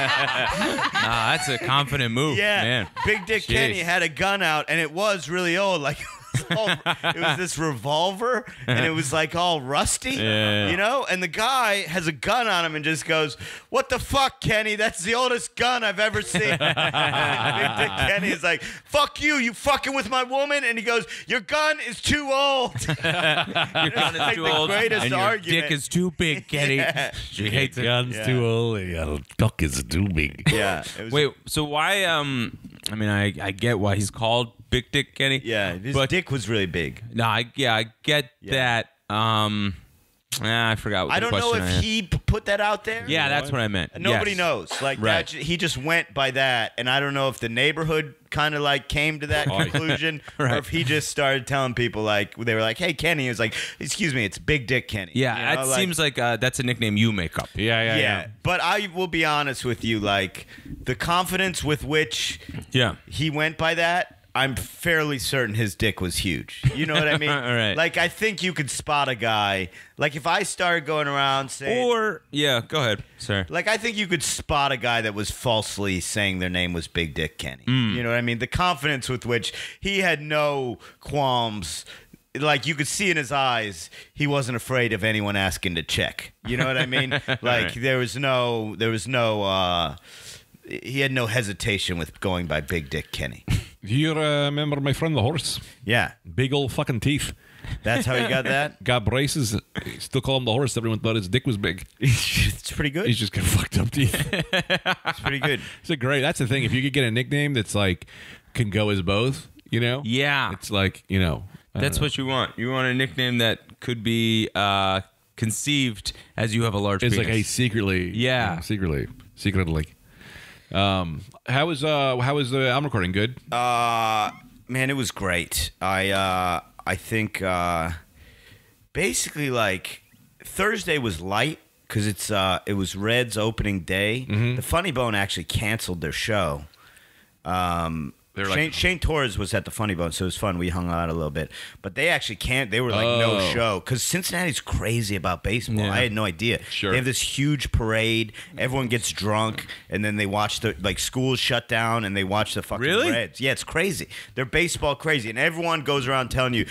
That's a confident move. Yeah, man. Big Dick Jeez. Kenny had a gun out, and it was really old. Like it was this revolver, and it was like all rusty, Yeah. you know. And the guy has a gun on him and just goes, "What the fuck, Kenny? That's the oldest gun I've ever seen." Big Dick Kenny is like, "Fuck you! You fucking with my woman?" And he goes, "Your gun is too old." Your gun is like too the old, greatest and your argument. dick is too big, Kenny. Yeah. She hates it. Gun's Yeah. too old. Your cock is too big. Yeah. It was, Wait, so why? I mean, I get why he's called Big Dick Kenny. Yeah, his but dick was really big. no, I get that. I forgot. What I the don't know question if had. he put that out there. Yeah, that's what I meant. Nobody Yes. knows. Like Right. that, he just went by that, and I don't know if the neighborhood kind of like came to that conclusion, Right. or if he just started telling people like they were like, "Hey, Kenny," he was like, "Excuse me, it's Big Dick Kenny." Yeah, You know, it like- seems like that's a nickname you make up. Yeah, but I will be honest with you, like the confidence with which Yeah. he went by that, I'm fairly certain his dick was huge. You know what I mean? All right. Like, I think you could spot a guy. Like, if I started going around saying... Or go ahead, sir. Like, I think you could spot a guy that was falsely saying their name was Big Dick Kenny. You know what I mean? The confidence with which he had no qualms. Like, you could see in his eyes, he wasn't afraid of anyone asking to check. You know what I mean? Like, Right. there was no, he had no hesitation with going by Big Dick Kenny. Do you remember my friend the horse? Yeah. Big old fucking teeth. That's how you got that? Got braces. Still call him the horse. Everyone thought his dick was big. It's pretty good. He's just got fucked up teeth. It's pretty good. It's a great. That's the thing. If you could get a nickname that's like can go as both, you know. Yeah. It's like That's what you want. You want a nickname that could be conceived as you have a large It's penis. like, hey, secretly. Yeah. Secretly. How was the album recording? Good. Man, it was great. I I think basically like Thursday was light because it was Red's opening day. Mm-hmm. The Funny Bone actually canceled their show. Shane Torres was at the Funny Bone, so it was fun. We hung out a little bit, but they actually can't. They were like no show because Cincinnati's crazy about baseball. Yeah. I had no idea. Sure. They have this huge parade. Everyone gets drunk, and then they watch the schools shut down, and they watch the fucking Really? Reds. Yeah, it's crazy. They're baseball crazy, and everyone goes around telling you,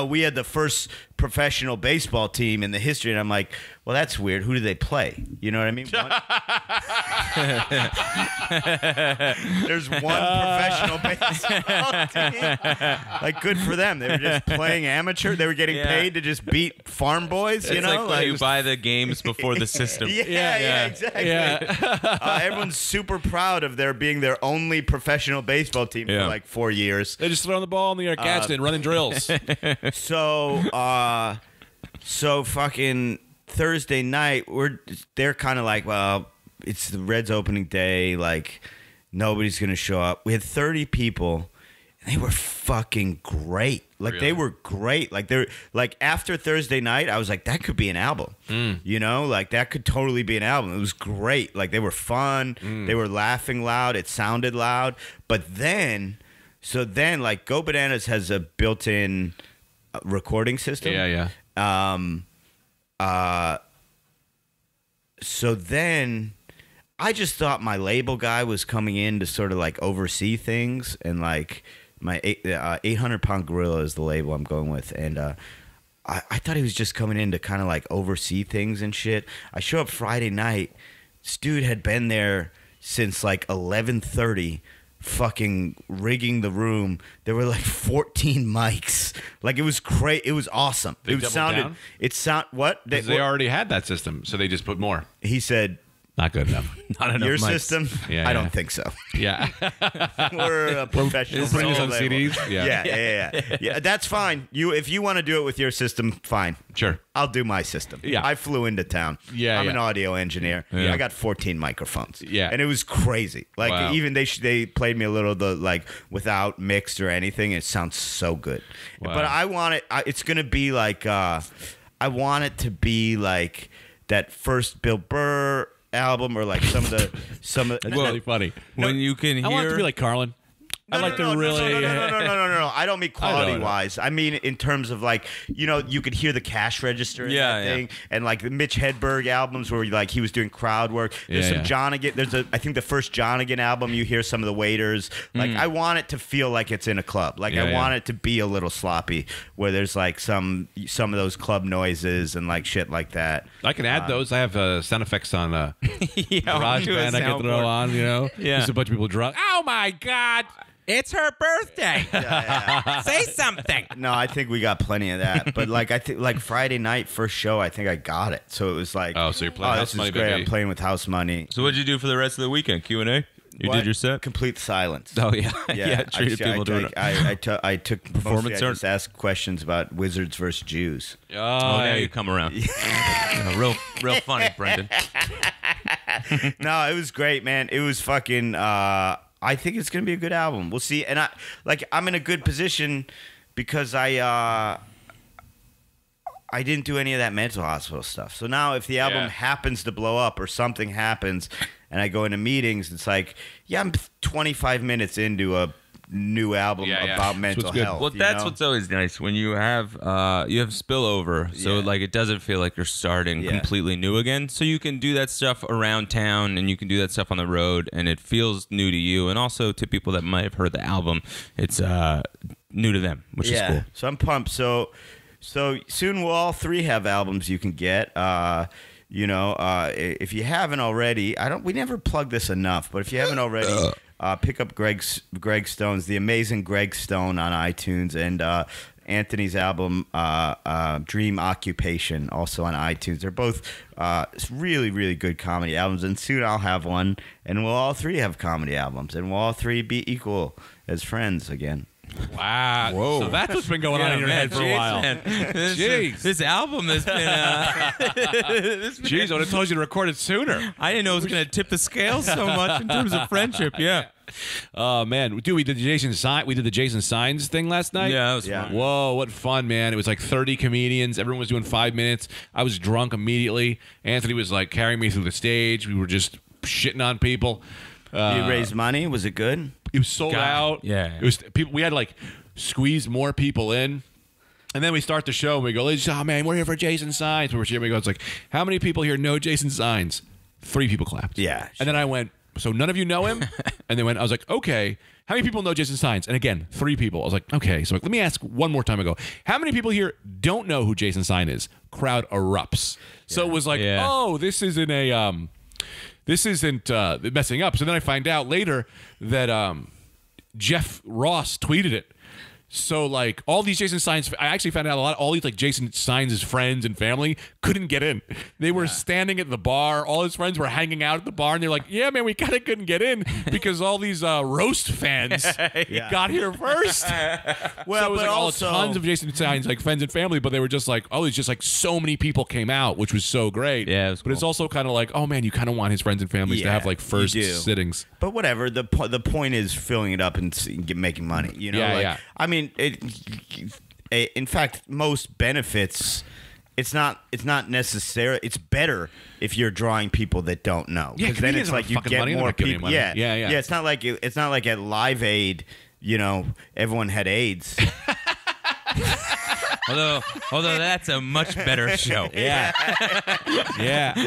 we had the first professional baseball team in the history, and I'm like, well, that's weird. Who do they play? You know what I mean? There's one professional baseball team. Like, good for them. They were just playing amateur. They were getting paid to just beat farm boys. It's like when you buy the games before the system. Yeah, exactly. Yeah. Everyone's super proud of there being their only professional baseball team for like 4 years. They're just throwing the ball in the air, catching it, running drills. So fucking Thursday night, they're kind of like, well, it's the Reds opening day, like nobody's gonna show up. We had 30 people, and they were fucking great. Like they were great. Like they're like after Thursday night, I was like, that could be an album. Like that could totally be an album. It was great. Like they were fun. They were laughing loud. It sounded loud. But then like Go Bananas has a built-in recording system. Yeah. So then I just thought my label guy was coming in to sort of like oversee things, and like my 800-pound gorilla is the label I'm going with, and I thought he was just coming in to kind of like oversee things and shit. I show up Friday night. This dude had been there since like 11:30. Fucking rigging the room. There were like 14 mics. Like it was great. It was awesome. They it sounded. down? It sound what? They already had that system, so they just put more. He said, Not good enough. Not enough "Your mics. system? Yeah, I yeah. don't think so. Yeah. We're a professional. Putting this on label. CDs? Yeah. Yeah. That's fine. If you want to do it with your system, fine. Sure. I'll do my system. Yeah. I flew into town. Yeah, I'm yeah. an audio engineer. Yeah. I got 14 microphones. Yeah. And it was crazy. Like Wow. even they played me a little without mixed or anything. It sounds so good. Wow. But I want it. It's gonna be like I want it to be like that first Bill Burr album, or like some of the That's really funny. When you can hear. I want it to be like Carlin. I like to really. No. I don't mean quality know. wise. I mean in terms of like, you could hear the cash register in that thing, and like the Mitch Hedberg albums where like he was doing crowd work. There's some Jonigan. I think the first Jonigan album, you hear some of the waiters. Like I want it to feel like it's in a club. Like I want it to be a little sloppy, where there's like some of those club noises and like shit like that. I can add those. I have sound effects on GarageBand I can throw soundboard. on. Yeah. Just a bunch of people drunk. Oh my God. It's her birthday. Say something. No, I think we got plenty of that. But like I think like Friday night first show, I think I got it. So it was like, Oh, so you're playing House this Money, is great. baby. I'm playing with House Money. So what'd you do for the rest of the weekend? Q&A? You What? did your set? Complete silence. Oh, yeah. Yeah, treated people doing it. I took Performance mostly I art? just asked questions about wizards versus Jews. Oh, now you come around. Real funny, Brendan. No, it was great, man. It was fucking. I think it's gonna be a good album. We'll see. And I'm in a good position because I didn't do any of that mental hospital stuff. So now if the album happens to blow up or something happens, and I go into meetings, it's like, I'm 25 minutes into a new album about mental good. health. Well, that's what's always nice when you have spillover, so like it doesn't feel like you're starting completely new again. So you can do that stuff around town, and you can do that stuff on the road, and it feels new to you, and also to people that might have heard the album, it's new to them, which is cool. So I'm pumped. So soon we'll all three have albums you can get. If you haven't already, we never plug this enough, but if you haven't already, pick up Greg Stone's, the amazing Greg Stone on iTunes, and Anthony's album, Dream Occupation, also on iTunes. They're both really, really good comedy albums, and soon I'll have one, and we'll all three have comedy albums, and we'll all three be equal as friends again. Wow. Whoa. So that's what's been going on in your head for a while. Jeez. This album has been. Jeez, I would have told you to record it sooner. I didn't know it was going to tip the scale so much in terms of friendship. Yeah. Oh man, dude, we did the Jason Signs thing last night. Yeah, that was fun. Whoa, what fun, man! It was like 30 comedians. Everyone was doing 5 minutes. I was drunk immediately. Anthony was like carrying me through the stage. We were just shitting on people. You raised money? Was it good? It was sold out. Yeah. It was people. We had like squeezed more people in. And then we start the show and we go, oh man, we're here for Jason Signs. We're here. We go, it's like, how many people here know Jason Signs? 3 people clapped. Yeah. And then I went, so none of you know him? And they went, I was like, okay. How many people know Jason Signs? And again, 3 people. I was like, okay. So let me ask one more time. I go, how many people here don't know who Jason Sign is? Crowd erupts. So it was like, oh, this isn't messing up. So then I find out later that Jeff Ross tweeted it. So like all these Jason Signs, I actually found out all these like Jason Signs' friends and family couldn't get in. They were standing at the bar. All his friends were hanging out at the bar, and they're like, "Yeah, man, we kind of couldn't get in because all these roast fans got here first." Well, so it was like also, tons of Jason Signs like friends and family, but they were just like, "Oh, it's just like so many people came out, which was so great." Yeah, it was but it's also kind of like, "Oh man, you kind of want his friends and families to have like first sittings." But whatever. The point is filling it up and making money. You know. Yeah. I mean, in fact, most benefits. It's not necessary. It's better if you're drawing people that don't know. Yeah, because then it's like you get more people. Yeah. It's not like at Live Aid. You know, everyone had AIDS. Although that's a much better show. Yeah.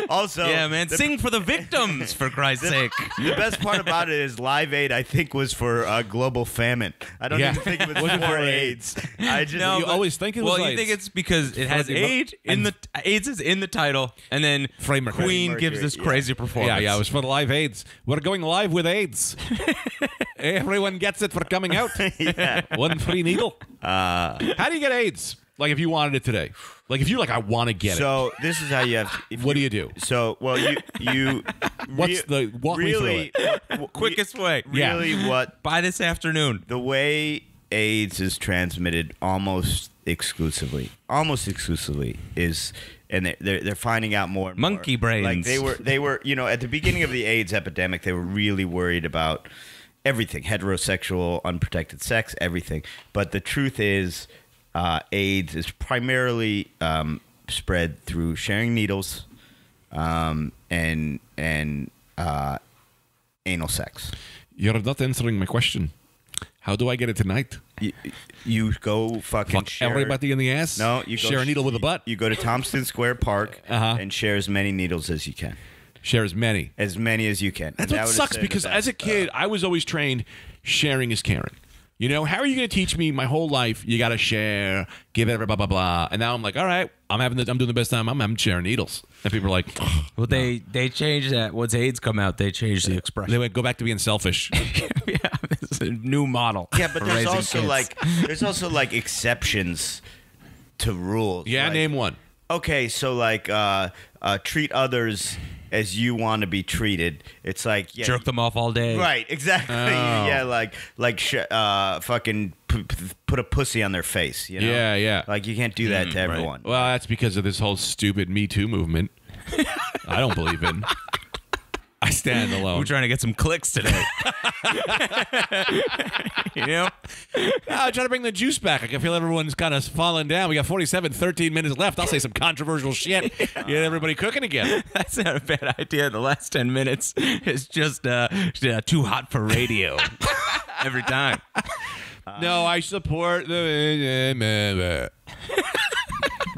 Also, Yeah, man. Sing for the victims, for Christ's sake. The best part about it is Live Aid, I think, was for global famine. I don't even think it was for AIDS. I just You always think it was you AIDS. think it's because it has AIDS AIDS is in the title, and then Freddie Mercury. Queen gives this crazy performance. Yeah, it was for the Live AIDS. We're going live with AIDS. Everyone gets it for coming out. One free needle. How do you get AIDS? Like if you wanted it today. Like if you're like, I want to get it. So this is how you have. What do you do? So you. What's the walk me through really it? Quickest way. Really, what By this afternoon. the way AIDS is transmitted almost exclusively is, and they're finding out more and more. Monkey brains. Like they were at the beginning of the AIDS epidemic, they were really worried about everything, heterosexual, unprotected sex, everything. But the truth is, AIDS is primarily spread through sharing needles and anal sex. You're not answering my question. How do I get it tonight? You go fucking Fuck share everybody in the ass? No, you go share a needle with a butt? You go to Thompson Square Park and share as many needles as you can. Share as many. As many as you can. That's what sucks because as a kid, I was always trained sharing is caring. You know, how are you going to teach me my whole life? You got to share, give it, blah, blah, blah. And now I'm like, all right, I'm doing the best time. I'm sharing needles. And people are like, Well, they changed that. Once AIDS come out, they changed the expression. they went, go back to being selfish. Yeah, it's a new model. Yeah, but for there's raising also kids. like exceptions to rules. Yeah, Like, name one. Okay, so like treat others as you want to be treated. It's like jerk them off all day. Right, exactly. Yeah, fucking put a pussy on their face. You know? Yeah. Like you can't do that to everyone. Well, that's because of this whole stupid Me Too movement. I don't believe in. I stand alone. We're trying to get some clicks today. You know? I'm trying to bring the juice back. I can feel everyone's kind of falling down. We got 13 minutes left. I'll say some controversial shit. Get everybody cooking again. That's not a bad idea. The last 10 minutes is just too hot for radio. Every time. No, I support the...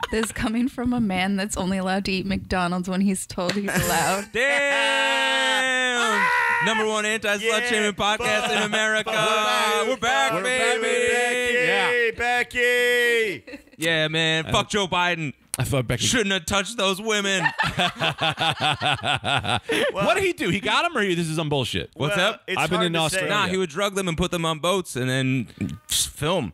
This coming from a man that's only allowed to eat McDonald's when he's told he's allowed. Damn! Number one anti-slut shaming podcast in America. We're back, baby. Becky. Yeah, man. Fuck Joe Biden. I thought Becky... Shouldn't have touched those women. What did he do? He got him, or this is some bullshit? What's up? I've been in Australia. Nah, he would drug them and put them on boats and then just film.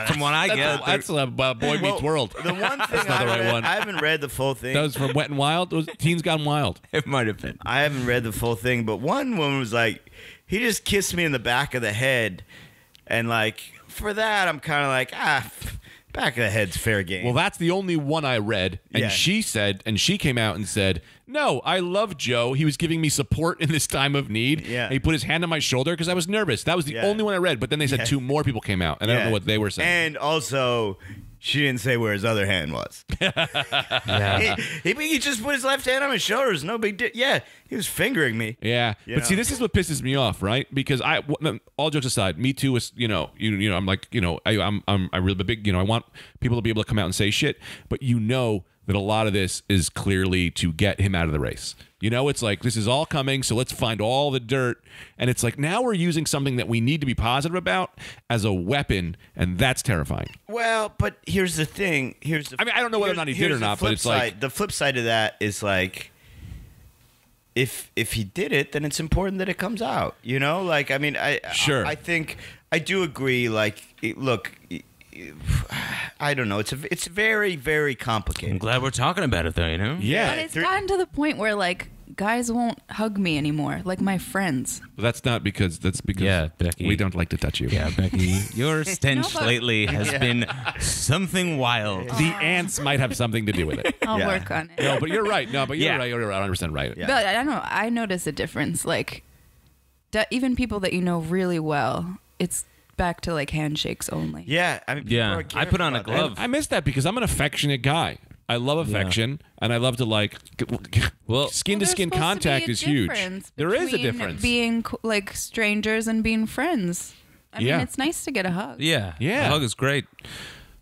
From what I get. That's Boy Meets World. The one thing not the right one. I haven't read the full thing. That was from Wet and Wild? Those Teens Gone Wild. It might have been. I haven't read the full thing, but one woman was like, he just kissed me in the back of the head, And like for that, I'm kind of like back of the head's fair game. Well, that's the only one I read. And Yeah. she came out and said, no, I love Joe. He was giving me support in this time of need. Yeah. And he put his hand on my shoulder because I was nervous. That was the Yeah. only one I read. But then they said 2 more people came out, and I don't know what they were saying. And also, she didn't say where his other hand was. Yeah. He just put his left hand on my shoulders. No big deal. Yeah, he was fingering me. Yeah, You but see, know? this is what pisses me off, right? Because all jokes aside, Me Too is, I'm like, I'm really big, I want people to be able to come out and say shit, but that a lot of this is clearly to get him out of the race. It's like, this is all coming, so let's find all the dirt. And it's like, now we're using something that we need to be positive about as a weapon, and that's terrifying. Well, but here's the thing. I mean, I don't know whether or not he did or not, but it's like... The flip side of that is like, if he did it, then it's important that it comes out. Like, I mean, Sure. I think I do agree. Like, look, I don't know. It's very, very I'm complicated. glad we're talking about it, though, Yeah. But it's gotten to the point where like guys won't hug me anymore, like my friends. That's because Yeah, Becky. we don't like to touch you. Yeah, Becky, your stench No, but- lately has been something wild. The ants might have something to do with it. I'll Yeah. work on it. No, but you're right. No, but you're Yeah. right. You're 100% right. Yeah. But I don't know. I notice a difference. Like, even people that you know really well, it's back to like handshakes only. Yeah, I mean, people Yeah, are I caring put on a about that. glove. I miss that because I'm an affectionate guy. I love affection, and I love to Well, skin to There's skin supposed to be contact a is huge. difference There is a between difference. Being like strangers and being friends. I Yeah. mean, it's nice to get a hug. Yeah, Yeah. a hug is great.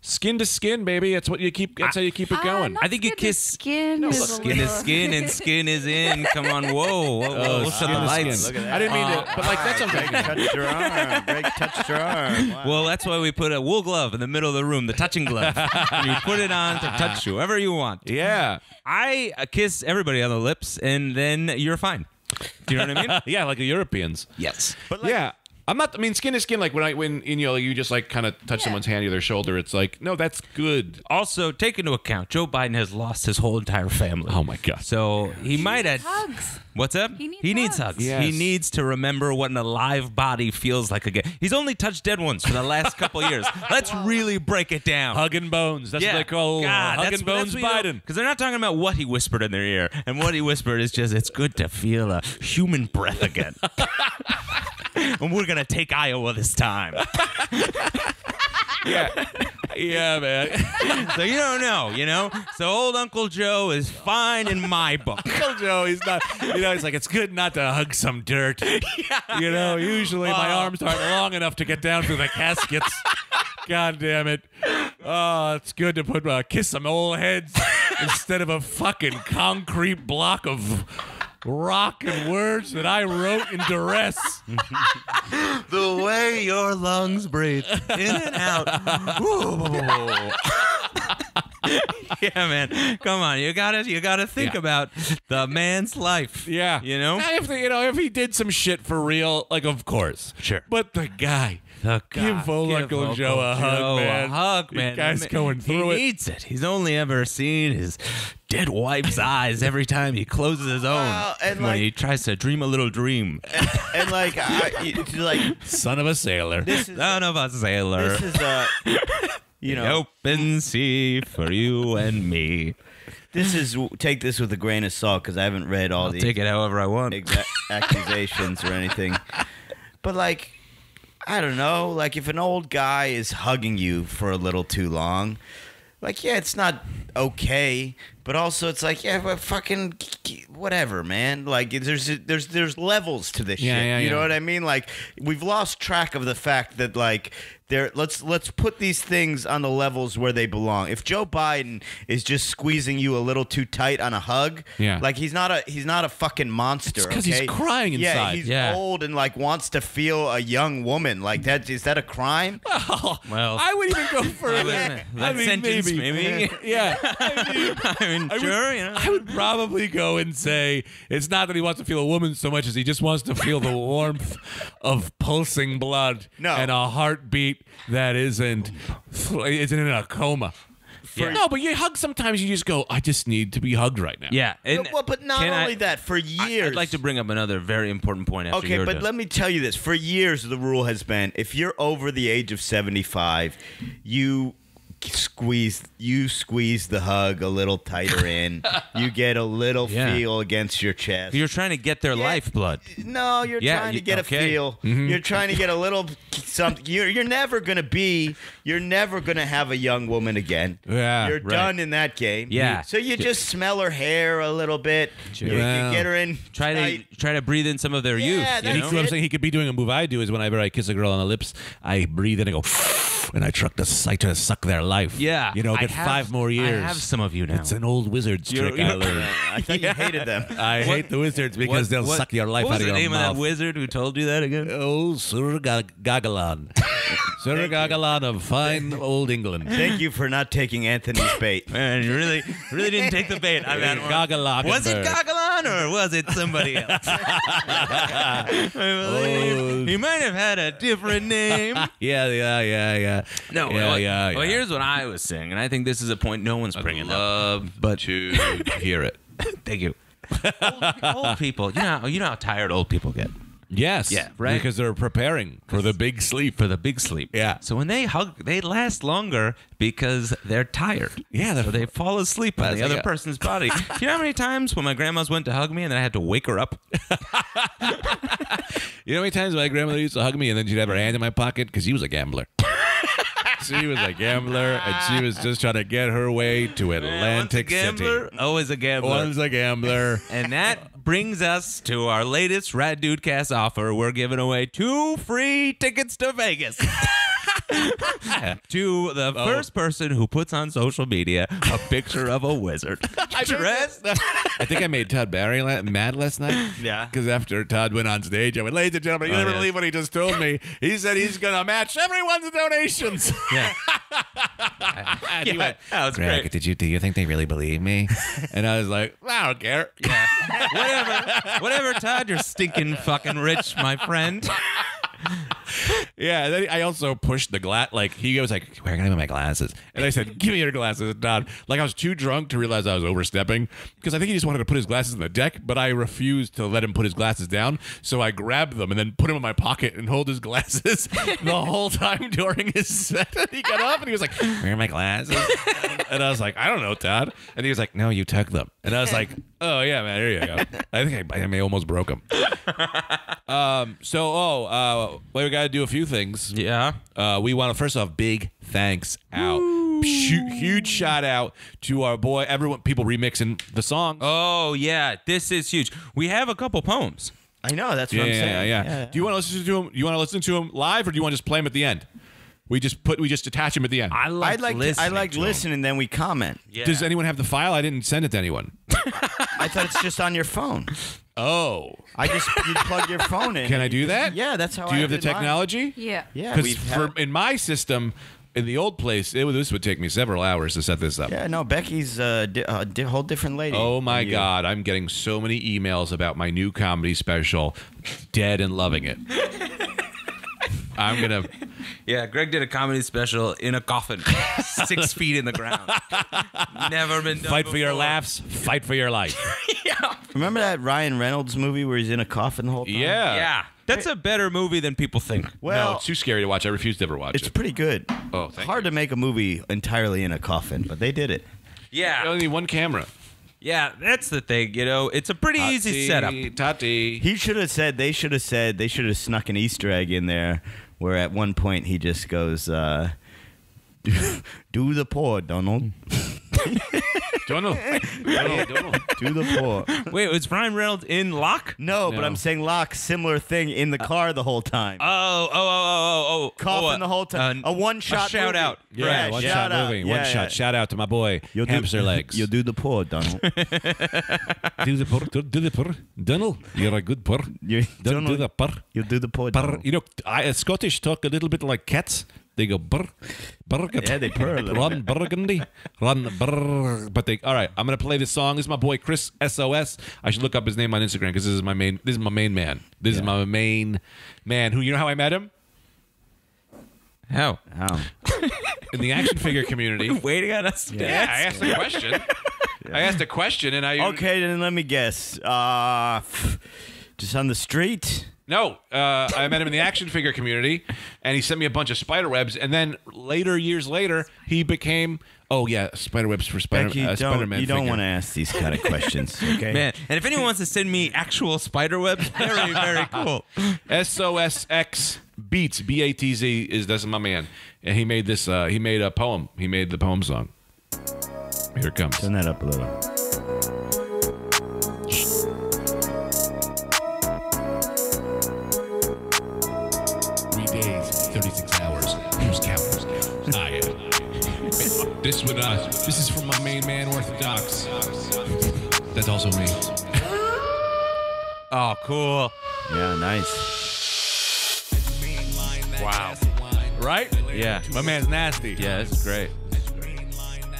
Skin to skin, baby. That's what you keep. That's how you keep it going. Not I think you skin to kiss- Skin, No, is a skin is little- skin and skin is in. Come on, whoa, we'll shut skin the to lights. skin. Look at that. I didn't mean to, but like that's something. Touched your arm. Greg touched your arm. Wow. Well, that's why we put a wool glove in the middle of the room, the touching glove. And you put it on to touch whoever you want. Yeah, I kiss everybody on the lips, and then you're fine. Do you know what I mean? yeah, like the Europeans. Yes. But like, Yeah. I'm not. I mean, skin to skin. Like when you just like kind of touch someone's hand to their shoulder. It's like, no, that's good. Also, take into account, Joe Biden has lost his whole entire family. Oh my god. So he might have. Hugs. What's up? He needs needs hugs. hugs. Yes. He needs to remember what an alive body feels like again. He's only touched dead ones for the last couple years. Let's really break it down. Hugging bones. That's what they call hugging bones Biden. Because they're not talking about what he whispered in their ear. And what he whispered is just, it's good to feel a human breath again. And we're going to take Iowa this time. Yeah. Yeah, man. So you don't know. So old Uncle Joe is fine in my book. Uncle Joe, he's not. He's like, it's good not to hug some dirt. Usually my arms aren't long enough to get down through the caskets. God damn it. Oh, it's good to put kiss some old heads instead of a fucking concrete block of rock and words that I wrote in duress. The way your lungs breathe in and out. Yeah, man. Come on. You gotta think about the man's life. Yeah. If he did some shit for real, like, of course. Sure. But the guy. Give old Uncle Joe a hug, man. A hug, man. The guy's going through He needs it. He's only ever seen his dead wife's eyes every time he closes his own. Well, and when like- he tries to dream a little dream. and like, Son of a sailor. this is Son of a sailor. this is The open sea for you and me. this is take this with a grain of salt because I haven't read all the Take it however I want. accusations or anything. But like, I don't know. Like, if an old guy is hugging you for a little too long, like, yeah, it's not okay. But also, it's like, yeah, but fucking whatever, man. Like, there's levels to this shit. You know what I mean? Like, we've lost track of the fact that like let's put these things on the levels where they belong. If Joe Biden is just squeezing you a little too tight on a hug, like he's not a fucking monster. It's 'cause he's crying Yeah, inside. he's Yeah. old and like wants to feel a young woman. Like that is that a crime? Well, I would even go further. that sentence, maybe. Yeah. I mean, sure, I would probably go and say it's not that he wants to feel a woman so much as he just wants to feel the warmth of pulsing blood No. and a heartbeat that isn't in a coma. No, but you hug sometimes. You just go, I just need to be hugged right now. Yeah. And Well, but not only that, for years. I'd like to bring up another very important point after Okay, you're but done. let me tell you this. For years, the rule has been if you're over the age of 75, you squeeze the hug a little tighter in. You get a little feel against your chest. You're trying to get their lifeblood. No, you're trying to get a feel. You're trying to get a little something. You're never gonna have a young woman again. Yeah, you're right. done in that game. Yeah. So you just smell her hair a little bit. You get her in. Try tight. to breathe in some of their youth. that's You He, know? what I'm saying he could be doing a move I do is whenever I kiss a girl on the lips, I breathe in and go, and I try to suck their life. Yeah. You know, I get have- 5 more years. I have some of you now. It's an old wizard's trick I learned. I thought you hated them. I hate the wizards because they'll suck your life what out was of the your name mouth. of that wizard who told you that again? Oh, Sir Gagalan. Sir Gagalan of fine old England. Thank you for not taking Anthony's bait. Man, you really didn't take the bait on that one. Gagalan. Was it Gagalan or was it somebody else? I believe he might have had a different name. Yeah. No, well, here's what I was saying, and I think this is a point no one's bringing up. But to hear it. Thank you. Old people, you know how tired old people get. Yes. Yeah, right. Because they're preparing for the big sleep. For the big sleep. Yeah. So when they hug, they last longer because they're tired. Yeah, So they fall asleep on the other yeah. person's body. You know how many times when my grandma's went to hug me and then I had to wake her up? You know how many times my grandmother used to hug me and then she'd have her hand in my pocket because she was a gambler. She was a gambler and she was just trying to get her way to Atlantic Once a gambler, City. always a gambler. Once a gambler. And that brings us to our latest Rad Dude Cast offer. We're giving away 2 free tickets to Vegas. To the first person who puts on social media a picture of a wizard. Dressed. I think I made Todd Barry mad last night. Yeah. Because after Todd went on stage, I went, ladies and gentlemen, you never believe what he just told me. He said he's going to match everyone's donations. Yeah. And he went, That was Greg, great. do you think they really believe me? And I was like, I don't care. Whatever, Todd, you're stinking fucking rich, my friend. Yeah, and then I also pushed the glass. Like, he was like, where can I put my glasses? And I said, give me your glasses, Todd. Like, I was too drunk to realize I was overstepping because I think he just wanted to put his glasses in the deck, but I refused to let him put his glasses down. So I grabbed them and then put them in my pocket and hold his glasses the whole time during his set. And he got up and he was like, where are my glasses? And I was like, I don't know, Todd. And he was like, no, you took them. And I was like, oh, yeah, man, here you go. I think I may almost broke them. Well, we got to do a few things. Yeah. We want to, first off, big thanks out. Huge shout out to our boy, everyone, people remixing the song. Oh, yeah. This is huge. We have a couple poems. I know, that's what I'm saying. Yeah. Do you want to listen to him? You want to listen to him live, or do you want to just play him at the end? We just attach him at the end. I like listening, then we comment. Yeah. Does anyone have the file? I didn't send it to anyone. I thought it's just on your phone. Oh, You plug your phone in. can I do that? Yeah, that's how Do you have the did mine. technology? Yeah. Yeah, Because in my system, in the old place, this would take me several hours to set this up. Yeah, no, Becky's a whole different lady. Oh my than you. God, I'm getting so many emails about my new comedy special, dead and loving it. I'm going to... Yeah, Greg did a comedy special in a coffin, 6 feet in the ground. Never been done Fight for your before. laughs, fight for your life. Remember that Ryan Reynolds movie where he's in a coffin the whole time? Yeah. That's a better movie than people think. Well, No, it's too scary to watch. I refuse to ever watch it's it. pretty good. Oh, thank Hard you. to make a movie entirely in a coffin, but they did it. I Yeah. only need one camera. Yeah, that's the thing, It's a pretty easy setup. Tati. They should have snuck an Easter egg in there where at one point he just goes, do the pour, Donald. Donald. Do the pour. Wait, was Ryan Reynolds in Locke? No, No. but I'm saying Locke, similar thing in the car the whole time. Oh. Coffin the whole time. A one-shot shout movie. out. Yeah, one shot movie. One shot. Shout out to my boy, Hamster Legs. You'll do the pour, Donald. Do the purr. Donald, you're a good purr. Don't do the purr. You'll do the pour, Purr. Donald. You know, Scottish talk a little bit like cats. They go burr, burgundy. Yeah, they purr a little Run burgundy, run burr. But all right, I'm gonna play this song. This is my boy Chris SOS. I should look up his name on Instagram because this is my main man. This is my main man. Who, you know how I met him? How? In the action figure community. Waiting on us. Yeah, I asked a question. I asked a question, and I... Okay, then let me guess. Just on the street? No, I met him in the action figure community, and he sent me a bunch of spider webs, and then years later, he became... Oh, yeah, spider webs for Becky, Spider-Man you don't figure. want to ask these kind of questions, okay? Man, and if anyone wants to send me actual spider webs, very, very cool. SOSX Beats, B-A-T-Z, that's my man. And he made this, he made a poem. He made the poem song. Here it comes. Turn that up a little. Days, 36 hours. Who's counting? This is from my main man, Orthodox. That's also me. Oh, cool. Yeah, nice. Wow. Right? Yeah. My man's nasty. Yeah, this is great.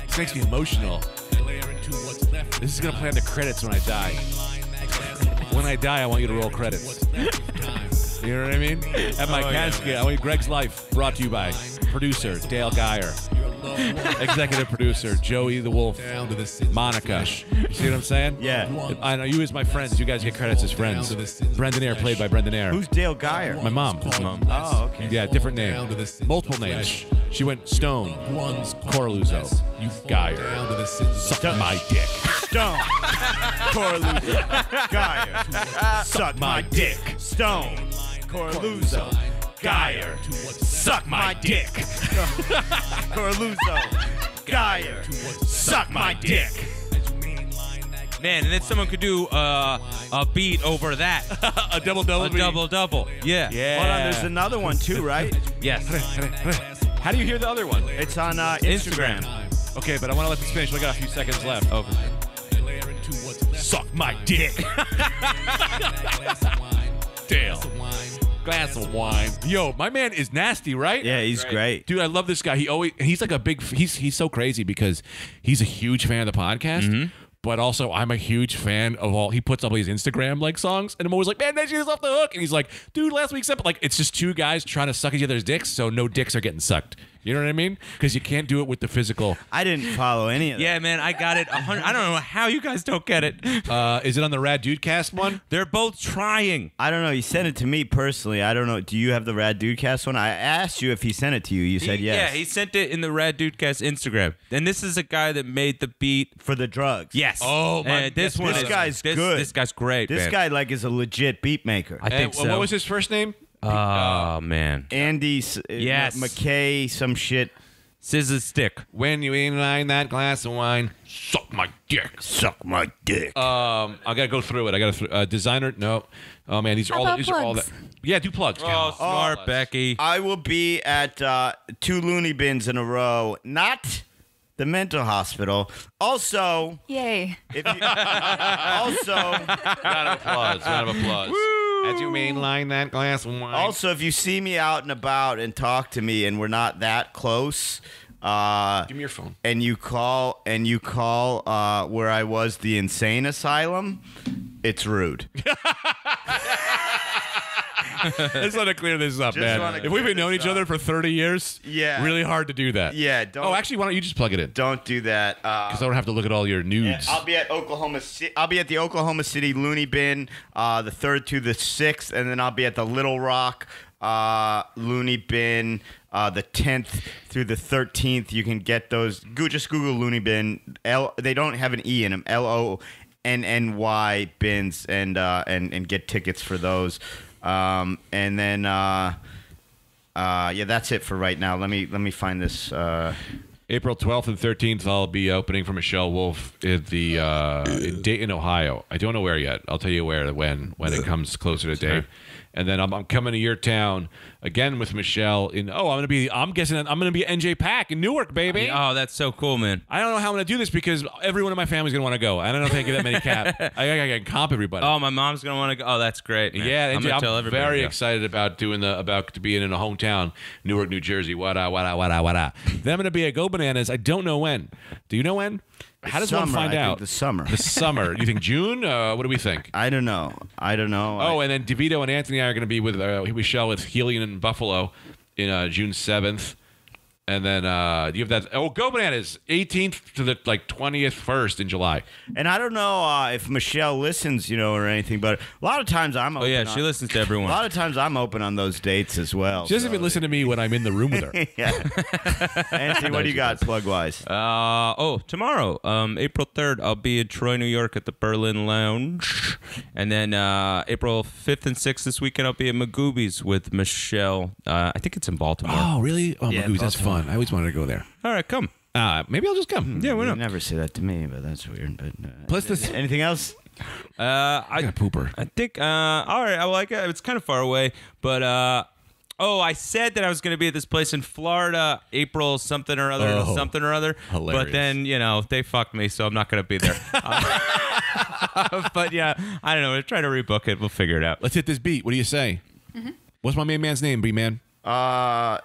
This makes me emotional. This is going to play on the credits when I die. When I die, I want you to roll credits. You know what I mean? At my casket, I want Greg's Life, brought to you by producer Dale Geyer, executive producer Joey the Wolf, Monica. You see what I'm saying? Yeah. I know you as my friends. You guys get credits as friends. Brendan Ayer, played by Brendan Ayer. Who's Dale Geyer? My mom. Oh, okay. Yeah, different name. Multiple names. She went Stone, Coraluzzo, Geyer. Suck my dick. Stone. Coraluzzo. Geyer. Suck my dick. Stone. Coraluzzo. Geyer. Suck my dick. Coraluzzo. Geyer. Suck my dick. Man, and then someone could do a beat over that. A double-double A beat. double-double. Yeah. Yeah. Hold on, there's another one too, right? Yes. How do you hear the other one? It's on Instagram. Okay, but I want to let this finish. We got a few seconds left. Oh. Suck my dick. Dale. Glass of wine. Yo, my man is nasty, right? Yeah, he's great. Dude, I love this guy. He's like a big, he's so crazy because he's a huge fan of the podcast. But also, I'm a huge fan of he puts up all these Instagram like songs, and I'm always like, man, that shit is off the hook. And he's like, dude, last week's episode, like, it's just two guys trying to suck each other's dicks, so no dicks are getting sucked. You know what I mean? Because you can't do it with the physical. I didn't follow any of that. Yeah, man, I got it. I don't know how you guys don't get it. Is it on the Rad Dudecast one? They're both trying. I don't know. He sent it to me personally. I don't know. Do you have the Rad Dudecast one? I asked you if he sent it to you. You said yes. Yeah, he sent it in the Rad Dudecast Instagram. And this is a guy that made the beat. For the drugs. Yes. Oh, my- And this one This is- guy's this, good. This guy's great. This man. guy like is a legit beat maker. I think so. What was his first name? Oh man. Andy Yes. McKay, some shit. Scissors stick. When you ain't line that glass of wine, suck my dick. Suck my dick. I gotta go through it. I gotta designer. No. Oh man, these are How all. about These are all that. plugs? Yeah, do plugs. Oh, smart Becky. I will be at 2 loony bins in a row. Not the mental hospital. Also, Yay. if you, also, Round of applause. Round of applause. As you mainline that glass of wine. also, if you see me out and about and talk to me, and we're not that close. give me your phone. And you call where I was the insane asylum, it's rude. I just want to clear this up, Just man. wanna If we've clear been knowing this each other up. for 30 years, Yeah. really hard to do that. Yeah, don't. Oh, actually, why don't you just plug it in? don't do that. Because I don't have to look at all your nudes. I'll be at Oklahoma City. I'll be at the Oklahoma City Looney Bin, the 3rd to the 6th, and then I'll be at the Little Rock Looney Bin, the 10th through the 13th. You can get those. Just Google Looney Bin. They don't have an E in them. LONNY bins, and get tickets for those. And then yeah, that's it for right now. Let me find this. April 12th and 13th, I'll be opening for Michelle Wolf at the in Dayton, Ohio. I don't know where yet. I'll tell you where when it comes closer to date. And then I'm coming to your town again with Michelle I'm guessing I'm gonna be at NJ Pack in Newark, baby. Oh, that's so cool, man. I don't know how I'm gonna do this because everyone in my family's gonna want to go. I don't know if I can get that many cap. I gotta comp everybody. Oh, my mom's gonna want to go. Oh, that's great, man. Yeah, I'm gonna tell everybody. very to go. excited about being in a hometown, Newark, New Jersey. Wada. Then I'm gonna be at Go Bananas. I don't know when. Do you know when? How does one find out? The summer. The summer. You think June? What do we think? I don't know. Oh, and then DeVito and Anthony and I are going to be with Michelle with Helion in Buffalo in June 7th. And then you have that. Oh, Go Bananas, 18th to the 20th, 1st in July. And I don't know if Michelle listens, or anything, but a lot of times I'm open. Oh, yeah, she listens to everyone. A lot of times I'm open on those dates as well. She doesn't even listen to me when I'm in the room with her. Yeah. Anthony, what do you got plug-wise? Tomorrow, April 3rd, I'll be in Troy, New York at the Berlin Lounge. And then April 5th and 6th this weekend, I'll be at Magoobies with Michelle. I think it's in Baltimore. Oh, really? Oh, Yeah, my goodness, that's Baltimore. fun. I always wanted to go there. All right, come. Maybe I'll just come. Yeah, why You not? never say that to me, but that's weird. But Plus this. anything else? I got a pooper. I think, all right, I like it. It's kind of far away, but, I said that I was going to be at this place in Florida, April something or other, hilarious. But then, they fucked me, so I'm not going to be there. But yeah, I don't know. We're trying to rebook it. We'll figure it out. Let's hit this beat. What do you say? Mm-hmm. What's my main man's name, B-Man? Man.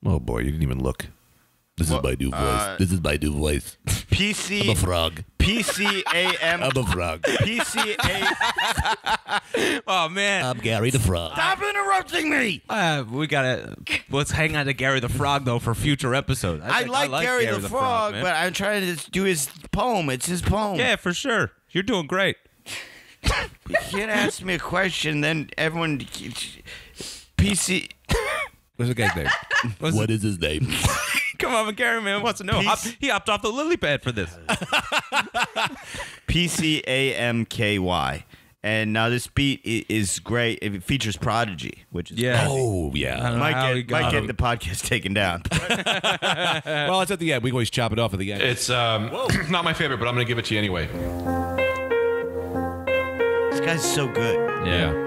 Oh, boy, you didn't even look. This is my new voice. This is my new voice. PC. I'm a frog. PCAM. I'm a frog. PCA. Oh, man. I'm Gary the Frog. Stop interrupting me. Let's hang on to Gary the Frog, though, for future episodes. I like Gary the Frog, man. but I'm trying to do his poem. It's his poem. Yeah, for sure. You're doing great. You can't ask me a question, then everyone. PC. What's the guy's name? What is his name? Come on, Gary, man wants to know. He hopped off the lily pad for this. PCAMKY. And now this beat is great. It features Prodigy, which is Oh, yeah. might get the podcast taken down. Well, it's at the end. We can always chop it off at the end. It's not my favorite, but I'm going to give it to you anyway. This guy's so good. Yeah.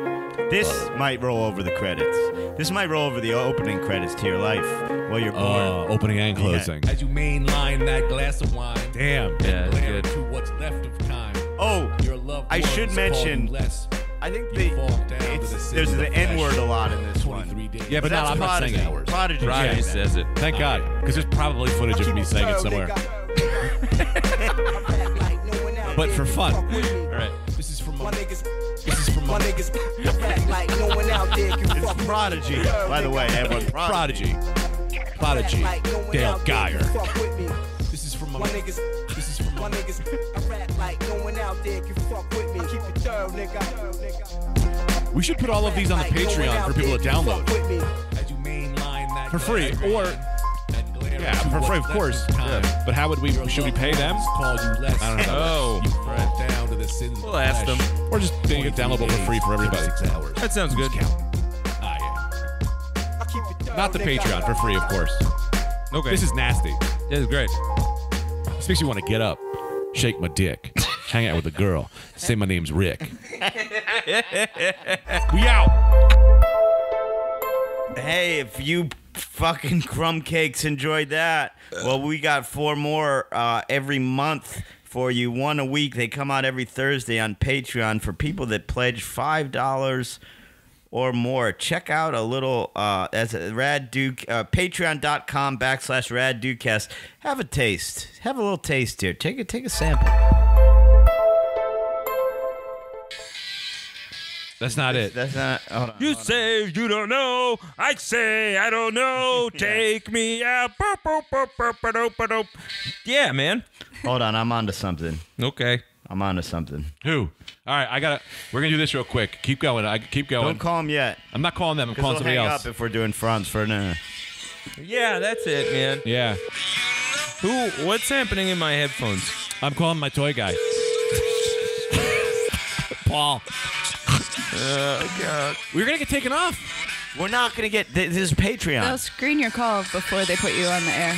This might roll over the credits. This might roll over the opening credits to your life while you're born. Opening and closing. As you mainline that glass of wine. Damn. Yeah, it's good. To what's left of time. Oh, Your loved I should ones mention. call you less. I think You fall down to the sin there's of the the N word flesh. a lot in this one. 23 days. Yeah, but no, that's I'm not Prodigy. saying hours. Prodigy. Prodigy Yeah. says it. Thank God. Because there's probably footage of me saying it somewhere. But for fun. All right. This is from my niggas. It's Prodigy, by the way. Everyone, Prodigy. Dale Geyer. This is from my niggas. This is from my niggas. We should put all of these on the Patreon for people to download for free, or yeah, for free, of course. Yeah. But how would should we pay them? I don't know. We'll ask them. Or just make it downloadable for free for everybody. That sounds good. Yeah. Not the Patreon, for free, of course. Okay. This is nasty. This is great. This makes me want to get up, shake my dick, hang out with a girl, say my name's Rick. We out. Hey, if you fucking crumb cakes enjoyed that, well, we got 4 more every month for you. 1 a week. They come out every Thursday on Patreon for people that pledge $5 or more. Check out a little, that's a Rad Duke, patreon.com/RadDukecast. Have a taste. Have a little taste here. Take a sample. That's not it. That's not, hold on. You say you don't know. I say I don't know. Take me out. Yeah, man. Hold on, I'm onto something. Okay. I'm onto something. Who? All right, we're going to do this real quick. Keep going. Keep going. Don't call him yet. I'm not calling them. I'm calling Because they'll somebody hang else. up if we're doing Franz Ferdinand. Yeah, that's it, man. Yeah. What's happening in my headphones? I'm calling my toy guy. Paul. Oh, God. We're going to get taken off. We're not going to get... This is Patreon. They'll screen your call before they put you on the air.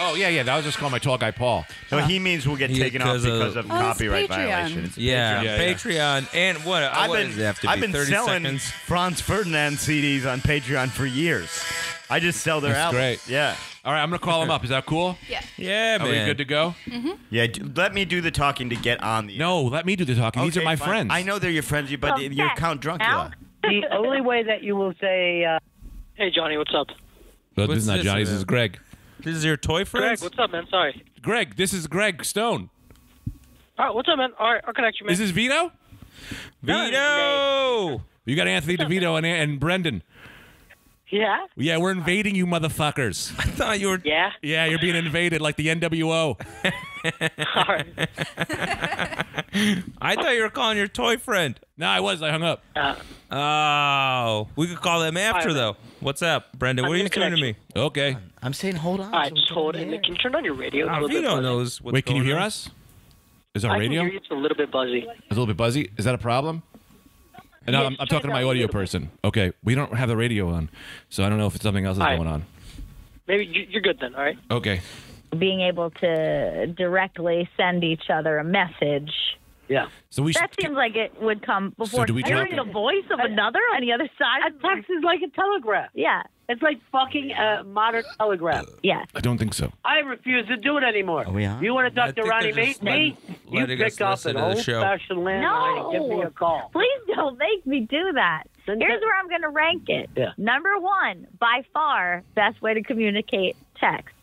Oh, yeah. That was just calling my tall guy, Paul. No, he means we'll get taken off because of Oh, it's copyright Patreon. violations. Yeah, Yeah. Patreon. And what? What does it have to be? I've been 30 selling seconds? Franz Ferdinand CDs on Patreon for years. I just sell their That's albums. great. Yeah. All right, I'm going to call him up. Is that cool? Yeah. Yeah, Are man. we good to go? Yeah, let me do the talking to get on the... No, let me do the talking. These are Okay, my fine. friends. I know they're your friends, but you're Count Druncula. The only way that you will say, Hey, Johnny, what's up? But this What's is not this Johnny. This about? is Greg. This is your toy Greg, friends? what's up, man? Sorry. Greg, this is Greg Stone. All right, what's up, man? All right, I'll connect you, man. Is this Vito? Vito! You got Anthony DeVito and Brendan. Yeah? Yeah, we're invading you motherfuckers. I thought you were. Yeah? Yeah, you're being invaded like the NWO. All right. I thought you were calling your toy friend. No, I hung up. Oh, we could call them after, All right. though. What's up, Brendan? What are you gonna doing to connect me? Okay. I'm saying hold on. All right, so we just can hold hear. it. Can you turn on your radio? It's a Oh, little he bit don't buzzy. knows what's Wait, can you going hear on. us? Is our I radio? can hear you. It's a little bit buzzy. It's a little bit buzzy. Is that a problem? And I'm talking to my audio person. Okay, we don't have the radio on, so I don't know if something else is All right. going on. Maybe you're good then, all right? Okay. Being able to directly send each other a message. Yeah. So we should. That seems like it would come before do we hearing drop the it? voice of another on the other side. A text is like a telegraph. Yeah. It's like fucking a modern telegraph. Yes. I don't think so. I refuse to do it anymore. Are we on? You want to I talk to think Ronnie they're just me? You letting us pick up listen an to the show. old-fashioned landline and give me a call. Please don't make me do that. Send Here's it- where I'm going to rank it. Yeah. Number 1, by far, best way to communicate text.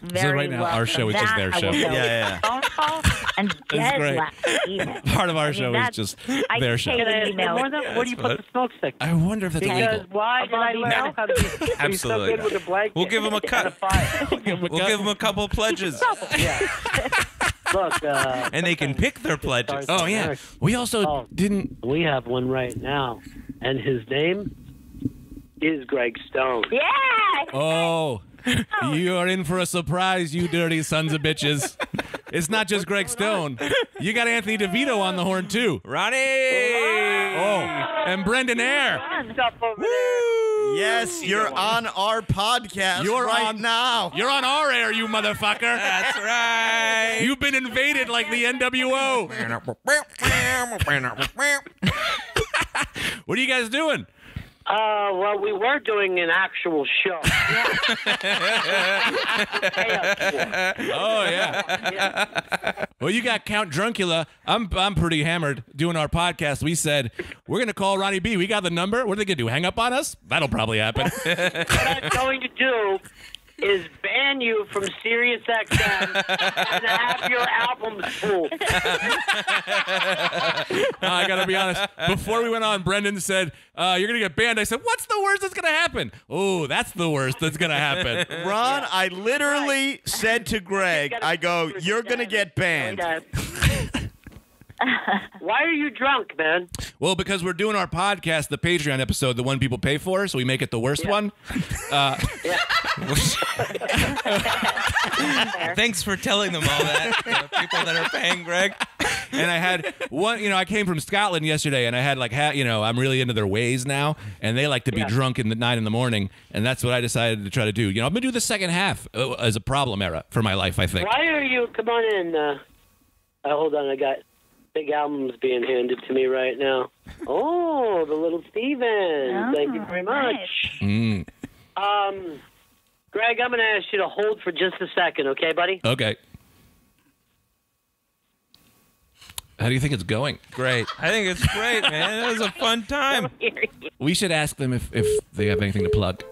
Very right now, well. our show is just That their I show. will go Yeah. Phone call and dead great. last email. Part of our I mean, show is that's- just I their can show. take Can I an ask email. more than where do you put the smoke stick? I wonder if that's Because illegal. why did I learn No. how to be so Absolutely good with a blanket? We'll give him a and cut. fire? We'll give them a couple of pledges, Yeah. Look, and they can pick their pledges. Oh yeah. We also Oh. didn't. we have one right now, and his name is Greg Stone. Yeah. Oh, you are in for a surprise, you dirty sons of bitches. It's not just Greg Stone. You got Anthony DeVito on the horn too. Ronnie. Oh, and Brendan Air. Stuff over there. Yes, you're on our podcast You're right on- now. You're on our air, you motherfucker. That's right. You've been invaded like the NWO. What are you guys doing? Well, we were doing an actual show. Oh yeah. Well, you got Count Druncula. I'm pretty hammered doing our podcast. We said we're gonna call Ronnie B. We got the number. What are they gonna do? Hang up on us? That'll probably happen. What I'm going to do is ban you from Sirius XM and have your albums pulled. I gotta be honest. Before we went on, Brendan said you're gonna get banned. I said, "What's the worst that's gonna happen?" Oh, that's the worst that's gonna happen. Ron, I literally said to Greg, I go, you're going to get banned. Why are you drunk, man? Well, because we're doing our podcast, the Patreon episode, the one people pay for, so we make it the worst one. Thanks for telling them all that. The people that are paying Greg. And I had one, I came from Scotland yesterday, and I had I'm really into their ways now, and they like to be drunk in the 9 a.m, and that's what I decided to try to do. I'm gonna do the second half as a problem era for my life, I think. Why are you? Come on in. Hold on, I got big albums being handed to me right now. Oh, the little Steven. Thank you very much. Nice. Greg, I'm going to ask you to hold for just a second, okay, buddy? Okay. How do you think it's going? Great. I think it's great, man. It was a fun time. We should ask them if they have anything to plug.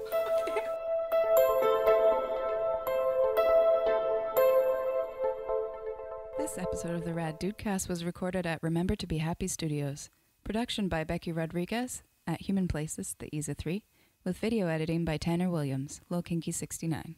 This episode of the Rad Dudecast was recorded at Remember to Be Happy Studios. Production by Becky Rodriguez at Human Places, the EZA 3, with video editing by Tanner Williams, Low Kinky 69.